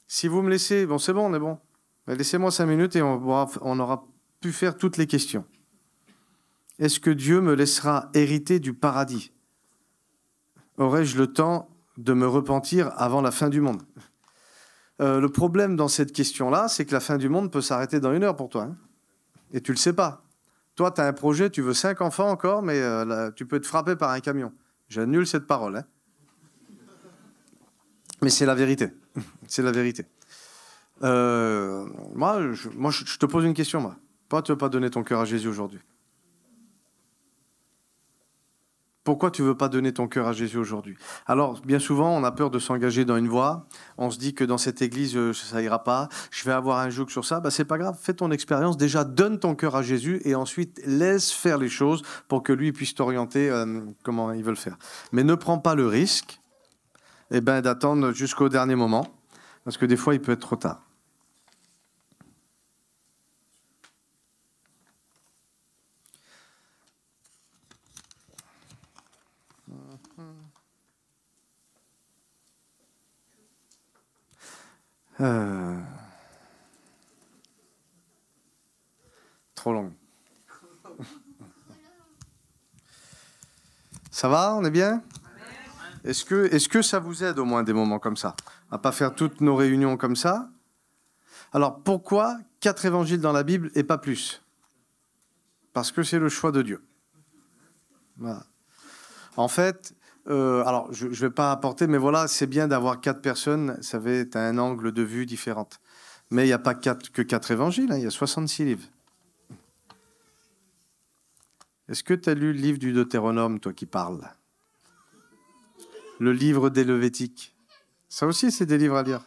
Si vous me laissez... Bon, c'est bon, on est bon. Mais laissez-moi 5 minutes et on aura pu faire toutes les questions. Est-ce que Dieu me laissera hériter du paradis? Aurais-je le temps de me repentir avant la fin du monde? Le problème dans cette question-là, c'est que la fin du monde peut s'arrêter dans 1 heure pour toi. Hein, et tu ne le sais pas. Toi, tu as un projet, tu veux 5 enfants encore, mais là, tu peux te frapper par un camion. J'annule cette parole. Hein. Mais c'est la vérité. C'est la vérité. Moi, je te pose une question. Moi. Pourquoi tu ne veux pas donner ton cœur à Jésus aujourd'hui? Pourquoi tu ne veux pas donner ton cœur à Jésus aujourd'hui? Alors, bien souvent, on a peur de s'engager dans une voie. On se dit que dans cette église, ça ira pas. Je vais avoir un joug sur ça. C'est pas grave. Fais ton expérience. Déjà, donne ton cœur à Jésus et ensuite, laisse faire les choses pour que lui puisse t'orienter comment il veut le faire. Mais ne prends pas le risque d'attendre jusqu'au dernier moment parce que des fois, il peut être trop tard. Trop long. Ça va, on est bien? Est-ce que ça vous aide au moins des moments comme ça? À pas faire toutes nos réunions comme ça? Alors pourquoi 4 évangiles dans la Bible et pas plus? Parce que c'est le choix de Dieu. Voilà. En fait, alors je ne vais pas apporter, mais voilà, c'est bien d'avoir 4 personnes, ça fait tu as un angle de vue différent. Mais il n'y a pas que 4 évangiles, hein, il y a 66 livres. Est-ce que tu as lu le livre du Deutéronome, toi qui parles? Le livre des Lévitiques. Ça aussi, c'est des livres à lire.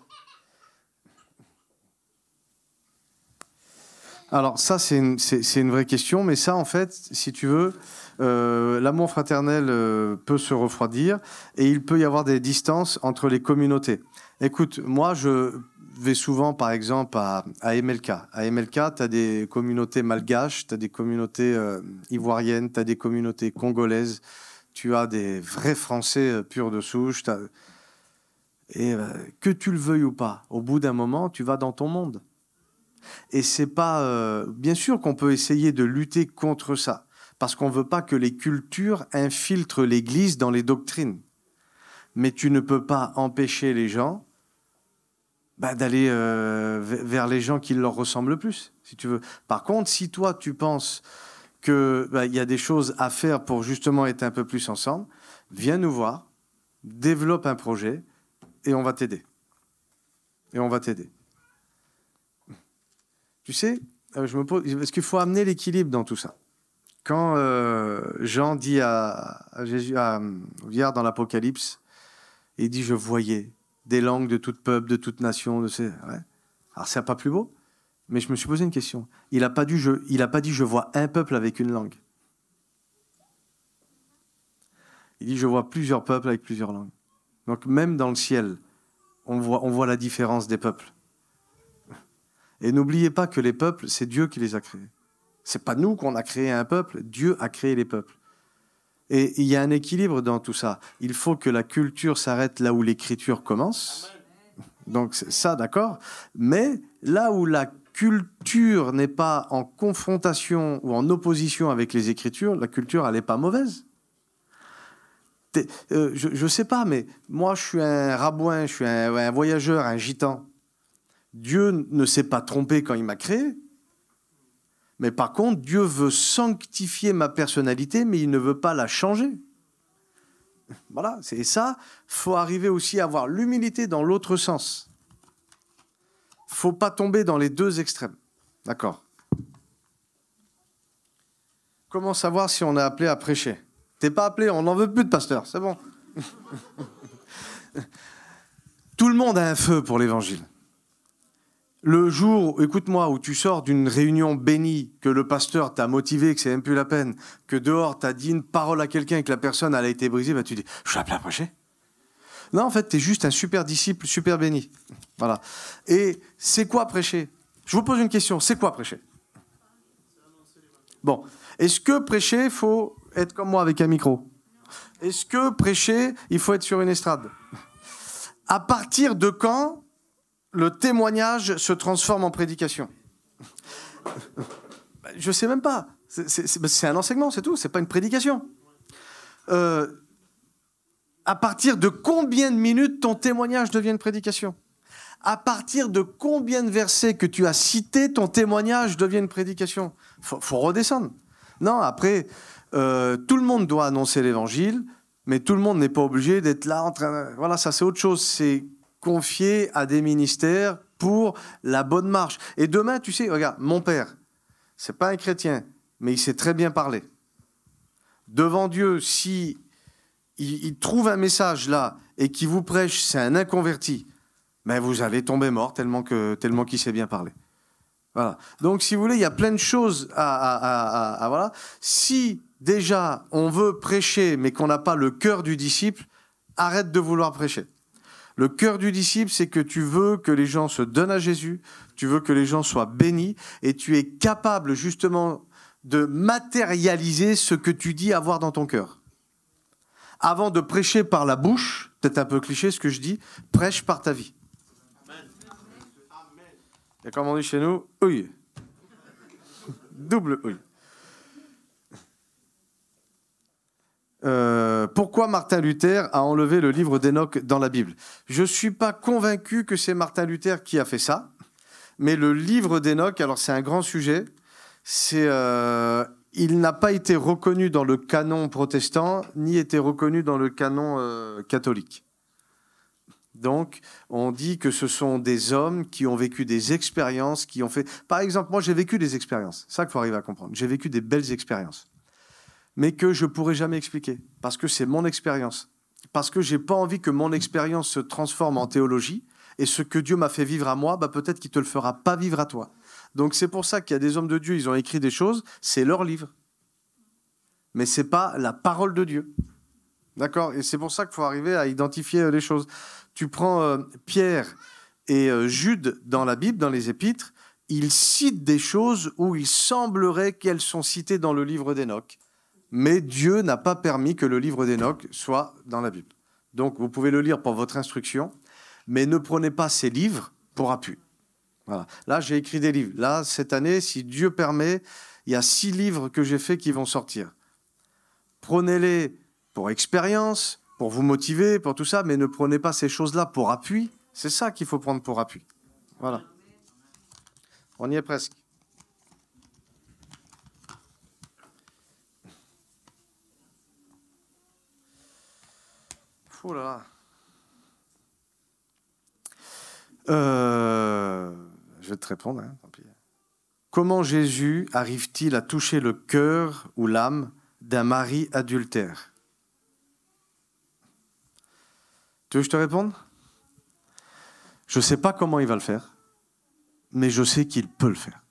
Alors ça, c'est une vraie question, mais ça, en fait, si tu veux, l'amour fraternel peut se refroidir et il peut y avoir des distances entre les communautés. Écoute, moi, je vais souvent, par exemple, à MLK. À MLK, tu as des communautés malgaches, tu as des communautés ivoiriennes, tu as des communautés congolaises, tu as des vrais Français purs de souche. Et que tu le veuilles ou pas, au bout d'un moment, tu vas dans ton monde. Et c'est pas... bien sûr qu'on peut essayer de lutter contre ça, parce qu'on ne veut pas que les cultures infiltrent l'Église dans les doctrines. Mais tu ne peux pas empêcher les gens d'aller vers les gens qui leur ressemblent le plus, si tu veux. Par contre, si toi, tu penses qu'il y a des choses à faire pour justement être un peu plus ensemble, viens nous voir, développe un projet et on va t'aider. Et on va t'aider. Tu sais, je me pose, est-ce qu'il faut amener l'équilibre dans tout ça? Quand Jean dit à Jésus, hier dans l'Apocalypse, il dit « Je voyais des langues de tout peuple, de toute nation. » Ouais. Alors, c'est pas plus beau? Mais je me suis posé une question. Il n'a pas dit « Je vois un peuple avec une langue. » Il dit « Je vois plusieurs peuples avec plusieurs langues. » Donc, même dans le ciel, on voit la différence des peuples. Et n'oubliez pas que les peuples, c'est Dieu qui les a créés. C'est pas nous qu'on a créé un peuple, Dieu a créé les peuples. Et il y a un équilibre dans tout ça. Il faut que la culture s'arrête là où l'écriture commence. Donc ça, d'accord. Mais là où la culture n'est pas en confrontation ou en opposition avec les écritures, la culture, elle n'est pas mauvaise. Je sais pas, mais moi, je suis un rabouin, je suis un voyageur, un gitan. Dieu ne s'est pas trompé quand il m'a créé. Mais par contre, Dieu veut sanctifier ma personnalité, mais il ne veut pas la changer. Voilà, c'est ça. Il faut arriver aussi à avoir l'humilité dans l'autre sens. Il ne faut pas tomber dans les deux extrêmes. D'accord. Comment savoir si on est appelé à prêcher? T'es pas appelé, on n'en veut plus de pasteur, c'est bon. Tout le monde a un feu pour l'évangile. Le jour, écoute-moi, où tu sors d'une réunion bénie, que le pasteur t'a motivé, que c'est même plus la peine, que dehors t'as dit une parole à quelqu'un et que la personne elle a été brisée, bah tu dis, je suis appelé à prêcher. Non, en fait, t'es juste un super disciple, super béni. Voilà. Et c'est quoi prêcher? Je vous pose une question, c'est quoi prêcher? Bon, est-ce que prêcher, il faut être comme moi avec un micro? Est-ce que prêcher, il faut être sur une estrade? À partir de quand le témoignage se transforme en prédication? Je ne sais même pas. C'est un enseignement, c'est tout. C'est pas une prédication. À partir de combien de minutes ton témoignage devient une prédication? À partir de combien de versets que tu as cités, ton témoignage devient une prédication? Faut redescendre. Non, après, tout le monde doit annoncer l'évangile, mais tout le monde n'est pas obligé d'être là en train de... Voilà, ça c'est autre chose. C'est confié à des ministères pour la bonne marche. Et demain, tu sais, regarde, mon père, c'est pas un chrétien, mais il sait très bien parler. Devant Dieu, si il trouve un message là et qu'il vous prêche, c'est un inconverti, mais vous allez tomber mort tellement qu'il sait bien parler. Voilà. Donc, si vous voulez, il y a plein de choses à voilà. Si déjà on veut prêcher, mais qu'on n'a pas le cœur du disciple, arrête de vouloir prêcher. Le cœur du disciple, c'est que tu veux que les gens se donnent à Jésus, tu veux que les gens soient bénis, et tu es capable justement de matérialiser ce que tu dis avoir dans ton cœur. Avant de prêcher par la bouche, peut-être un peu cliché ce que je dis, prêche par ta vie. Et comme on dit chez nous, ouille. Double ouille. Pourquoi Martin Luther a enlevé le livre d'Enoch dans la Bible? Je ne suis pas convaincu que c'est Martin Luther qui a fait ça, mais le livre d'Enoch, alors c'est un grand sujet, il n'a pas été reconnu dans le canon protestant, ni été reconnu dans le canon catholique. Donc, on dit que ce sont des hommes qui ont vécu des expériences, qui ont fait... Par exemple, moi, j'ai vécu des expériences. C'est ça qu'il faut arriver à comprendre. J'ai vécu des belles expériences. Mais que je ne pourrai jamais expliquer. Parce que c'est mon expérience. Parce que je n'ai pas envie que mon expérience se transforme en théologie. Et ce que Dieu m'a fait vivre à moi, bah, peut-être qu'il ne te le fera pas vivre à toi. Donc, c'est pour ça qu'il y a des hommes de Dieu, ils ont écrit des choses. C'est leur livre. Mais ce n'est pas la parole de Dieu. D'accord? Et c'est pour ça qu'il faut arriver à identifier les choses. Tu prends Pierre et Jude dans la Bible, dans les Épîtres, ils citent des choses où il semblerait qu'elles sont citées dans le livre d'Enoch. Mais Dieu n'a pas permis que le livre d'Enoch soit dans la Bible. Donc vous pouvez le lire pour votre instruction, mais ne prenez pas ces livres pour appui. Voilà. Là, j'ai écrit des livres. Là, cette année, si Dieu permet, il y a 6 livres que j'ai faits qui vont sortir. Prenez-les pour expérience, pour vous motiver, pour tout ça, mais ne prenez pas ces choses-là pour appui. C'est ça qu'il faut prendre pour appui. Voilà. On y est presque. Oh là là. Je vais te répondre, hein, tant pis. Comment Jésus arrive-t-il à toucher le cœur ou l'âme d'un mari adultère? Tu veux que je te réponde? Je ne sais pas comment il va le faire, mais je sais qu'il peut le faire.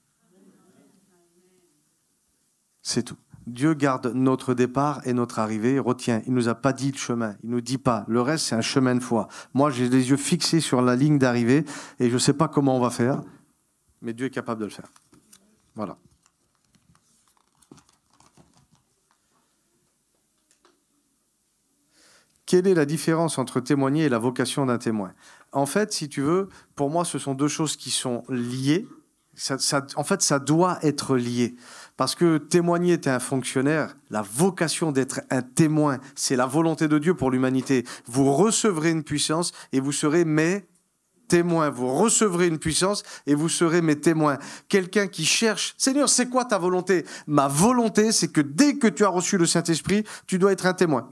C'est tout. Dieu garde notre départ et notre arrivée, retient. Il ne nous a pas dit le chemin, il ne nous dit pas. Le reste, c'est un chemin de foi. Moi, j'ai les yeux fixés sur la ligne d'arrivée et je ne sais pas comment on va faire, mais Dieu est capable de le faire. Voilà. Quelle est la différence entre témoigner et la vocation d'un témoin? En fait, si tu veux, pour moi, ce sont deux choses qui sont liées. En fait, ça doit être lié. Parce que témoigner, tu es un fonctionnaire. La vocation d'être un témoin, c'est la volonté de Dieu pour l'humanité. Vous recevrez une puissance et vous serez mes témoins. Vous recevrez une puissance et vous serez mes témoins. Quelqu'un qui cherche, Seigneur, c'est quoi ta volonté? Ma volonté, c'est que dès que tu as reçu le Saint-Esprit, tu dois être un témoin.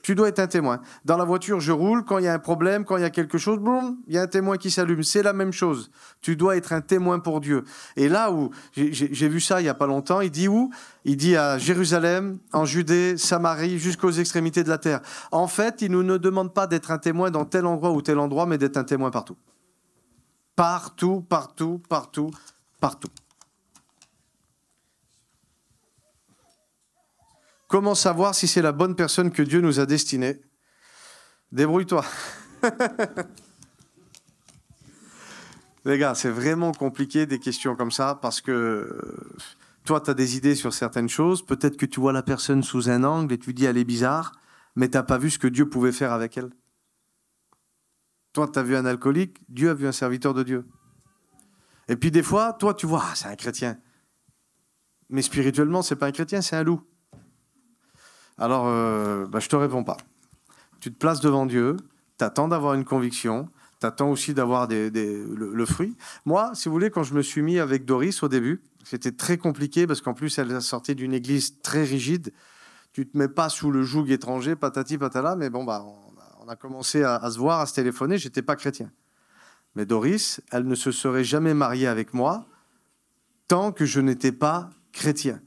Tu dois être un témoin. Dans la voiture, je roule, quand il y a un problème, quand il y a quelque chose, boum, il y a un témoin qui s'allume. C'est la même chose. Tu dois être un témoin pour Dieu. Et là où, j'ai vu ça il n'y a pas longtemps, il dit où? Il dit à Jérusalem, en Judée, Samarie, jusqu'aux extrémités de la terre. En fait, il ne nous demande pas d'être un témoin dans tel endroit ou tel endroit, mais d'être un témoin partout. Partout, partout, partout, partout. Comment savoir si c'est la bonne personne que Dieu nous a destinée? Débrouille-toi. Les gars, c'est vraiment compliqué des questions comme ça parce que toi, tu as des idées sur certaines choses. Peut-être que tu vois la personne sous un angle et tu dis elle est bizarre, mais tu n'as pas vu ce que Dieu pouvait faire avec elle. Toi, tu as vu un alcoolique, Dieu a vu un serviteur de Dieu. Et puis des fois, toi, tu vois, c'est un chrétien. Mais spirituellement, c'est pas un chrétien, c'est un loup. Alors, je te réponds pas. Tu te places devant Dieu, tu attends d'avoir une conviction, tu attends aussi d'avoir le fruit. Moi, si vous voulez, quand je me suis mis avec Doris au début, c'était très compliqué parce qu'en plus, elle a sorti d'une église très rigide. Tu te mets pas sous le joug étranger, patati patala, mais bon, on a commencé à se voir, à se téléphoner, j'étais pas chrétien. Mais Doris, elle ne se serait jamais mariée avec moi tant que je n'étais pas chrétien.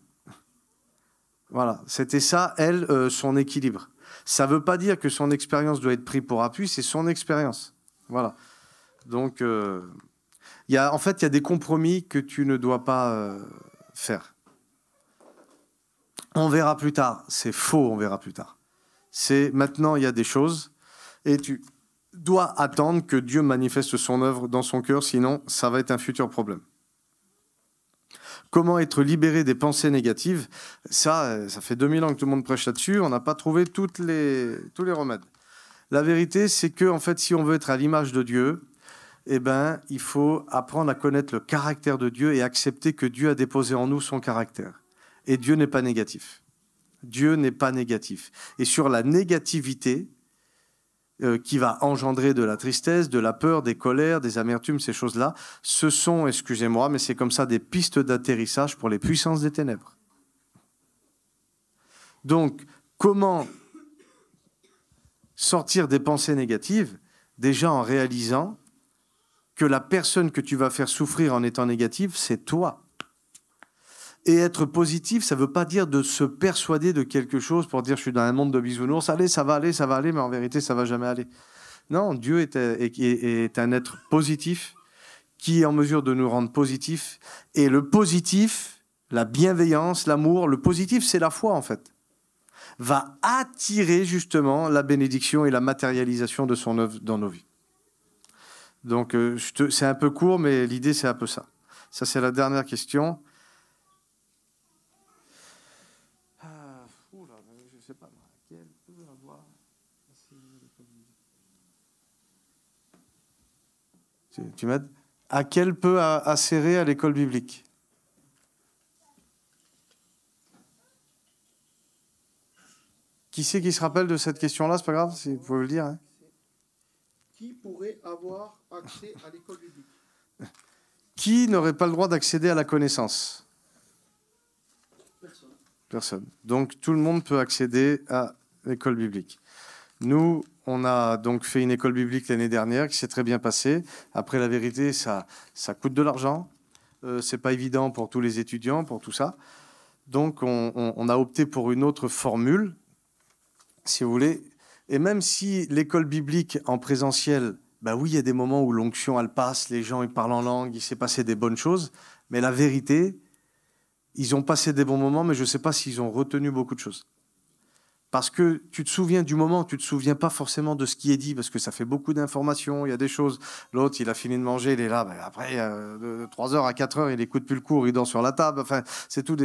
Voilà, c'était ça, elle, son équilibre. Ça ne veut pas dire que son expérience doit être prise pour appui, c'est son expérience. Voilà. Donc, il y a des compromis que tu ne dois pas faire. On verra plus tard. C'est faux, on verra plus tard. C'est maintenant, il y a des choses et tu dois attendre que Dieu manifeste son œuvre dans son cœur, sinon ça va être un futur problème. Comment être libéré des pensées négatives? Ça fait 2000 ans que tout le monde prêche là-dessus. On n'a pas trouvé tous les remèdes. La vérité, c'est que en fait, si on veut être à l'image de Dieu, il faut apprendre à connaître le caractère de Dieu et accepter que Dieu a déposé en nous son caractère. Et Dieu n'est pas négatif. Dieu n'est pas négatif. Et sur la négativité, qui va engendrer de la tristesse, de la peur, des colères, des amertumes, ces choses-là, ce sont, excusez-moi, mais c'est comme ça des pistes d'atterrissage pour les puissances des ténèbres. Donc, comment sortir des pensées négatives? Déjà en réalisant que la personne que tu vas faire souffrir en étant négative, c'est toi. Et être positif, ça ne veut pas dire de se persuader de quelque chose pour dire je suis dans un monde de bisounours, allez, ça va aller, mais en vérité, ça ne va jamais aller. Non, Dieu est un être positif qui est en mesure de nous rendre positifs. Et le positif, la bienveillance, l'amour, le positif, c'est la foi en fait, va attirer justement la bénédiction et la matérialisation de son œuvre dans nos vies. Donc, c'est un peu court, mais l'idée, c'est un peu ça. Ça, c'est la dernière question. Je sais pas, quel peut avoir... Tu m'aides? À quel peut assérer à l'école biblique? Qui c'est qui se rappelle de cette question-là? C'est pas grave, si vous pouvez le dire. Hein. Qui pourrait avoir accès à l'école biblique? Qui n'aurait pas le droit d'accéder à la connaissance? Personne. Personne. Donc tout le monde peut accéder à l'école biblique. Nous, on a donc fait une école biblique l'année dernière qui s'est très bien passée. Après, la vérité, ça coûte de l'argent. C'est pas évident pour tous les étudiants, pour tout ça. Donc on a opté pour une autre formule, si vous voulez. Et même si l'école biblique en présentiel, oui, il y a des moments où l'onction, elle passe, les gens ils parlent en langue, il s'est passé des bonnes choses. Mais la vérité, ils ont passé des bons moments, mais je ne sais pas s'ils ont retenu beaucoup de choses. Parce que tu te souviens du moment, tu ne te souviens pas forcément de ce qui est dit, parce que ça fait beaucoup d'informations, il y a des choses. L'autre, il a fini de manger, il est là, après, de 3h à 4h, il n'écoute plus le cours, il dort sur la table, enfin, c'est tout.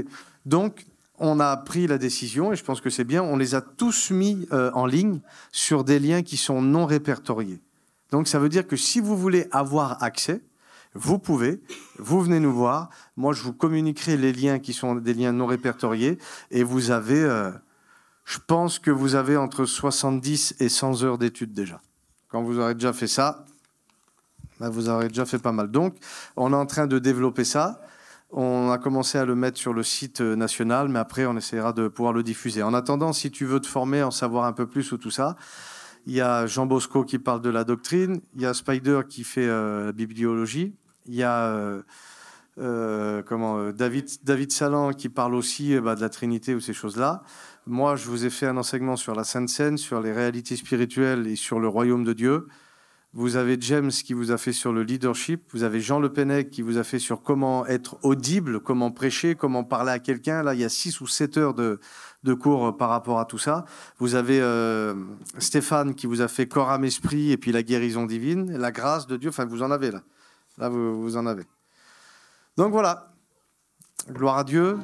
Donc, on a pris la décision, et je pense que c'est bien, on les a tous mis en ligne sur des liens qui sont non répertoriés. Donc, ça veut dire que si vous voulez avoir accès, vous pouvez, vous venez nous voir, moi je vous communiquerai les liens qui sont des liens non répertoriés, et vous avez... je pense que vous avez entre 70 et 100 heures d'études déjà. Quand vous aurez déjà fait ça, vous aurez déjà fait pas mal. Donc, on est en train de développer ça. On a commencé à le mettre sur le site national, mais après, on essaiera de pouvoir le diffuser. En attendant, si tu veux te former, en savoir un peu plus sur tout ça, il y a Jean Bosco qui parle de la doctrine, il y a Spider qui fait la bibliologie, il y a David Salan qui parle aussi de la Trinité ou ces choses-là. Moi, je vous ai fait un enseignement sur la Sainte Seine, sur les réalités spirituelles et sur le royaume de Dieu. Vous avez James qui vous a fait sur le leadership. Vous avez Jean Le Pennec qui vous a fait sur comment être audible, comment prêcher, comment parler à quelqu'un. Là, il y a 6 ou 7 heures de cours par rapport à tout ça. Vous avez Stéphane qui vous a fait corps, âme, esprit et puis la guérison divine, la grâce de Dieu. Enfin, vous en avez là. Là, vous en avez. Donc voilà. Gloire à Dieu.